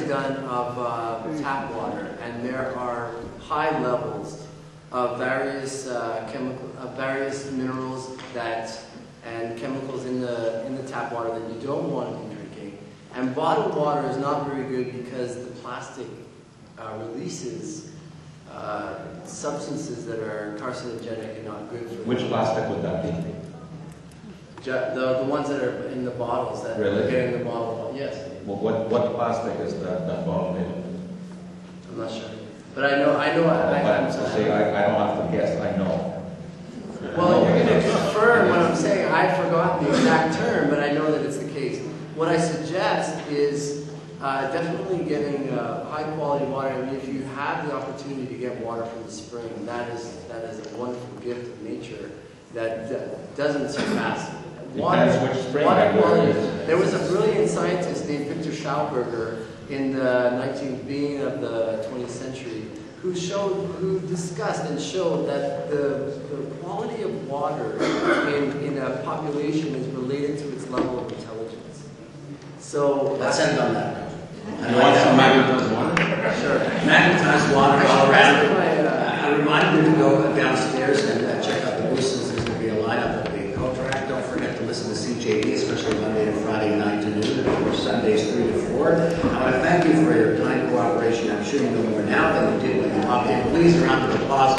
Speaker 3: done of tap water, and there are high levels of various various minerals and chemicals in the tap water that you don't want to be drinking. And bottled water is not very good because the plastic releases substances that are carcinogenic and not good for.
Speaker 1: Which plastic would that be?
Speaker 3: The ones that are in the bottles that
Speaker 1: Really?
Speaker 3: are getting the bottle. Yes.
Speaker 1: Well, what plastic is that bottle made of?
Speaker 3: I'm not sure, but I know. I don't have to guess. I know. Well, you're going to confirm what I'm saying. I've forgotten the exact term, but I know that it's the case. What I suggest is definitely getting high quality water. I mean, if you have the opportunity to get water from the spring, that is a wonderful gift of nature that doesn't surpass. Water quality. There was a brilliant scientist named Victor Schauberger in the 19th of the 20th century who discussed and showed that the quality of water in a population is related to its level of intelligence. So
Speaker 2: Let's end on that.
Speaker 1: You want some magnetized water?
Speaker 3: Sure.
Speaker 2: Magnetized water all around. I remind you to go downstairs and check out the booths. There's going to be a lineup of the Counterarguments. Don't forget to listen to CJD, especially Monday and Friday 9 to noon, and of course Sundays 3 to 4. I want to thank you for your kind cooperation. I'm sure you know more now than you did when you popped in. Please, a round of applause.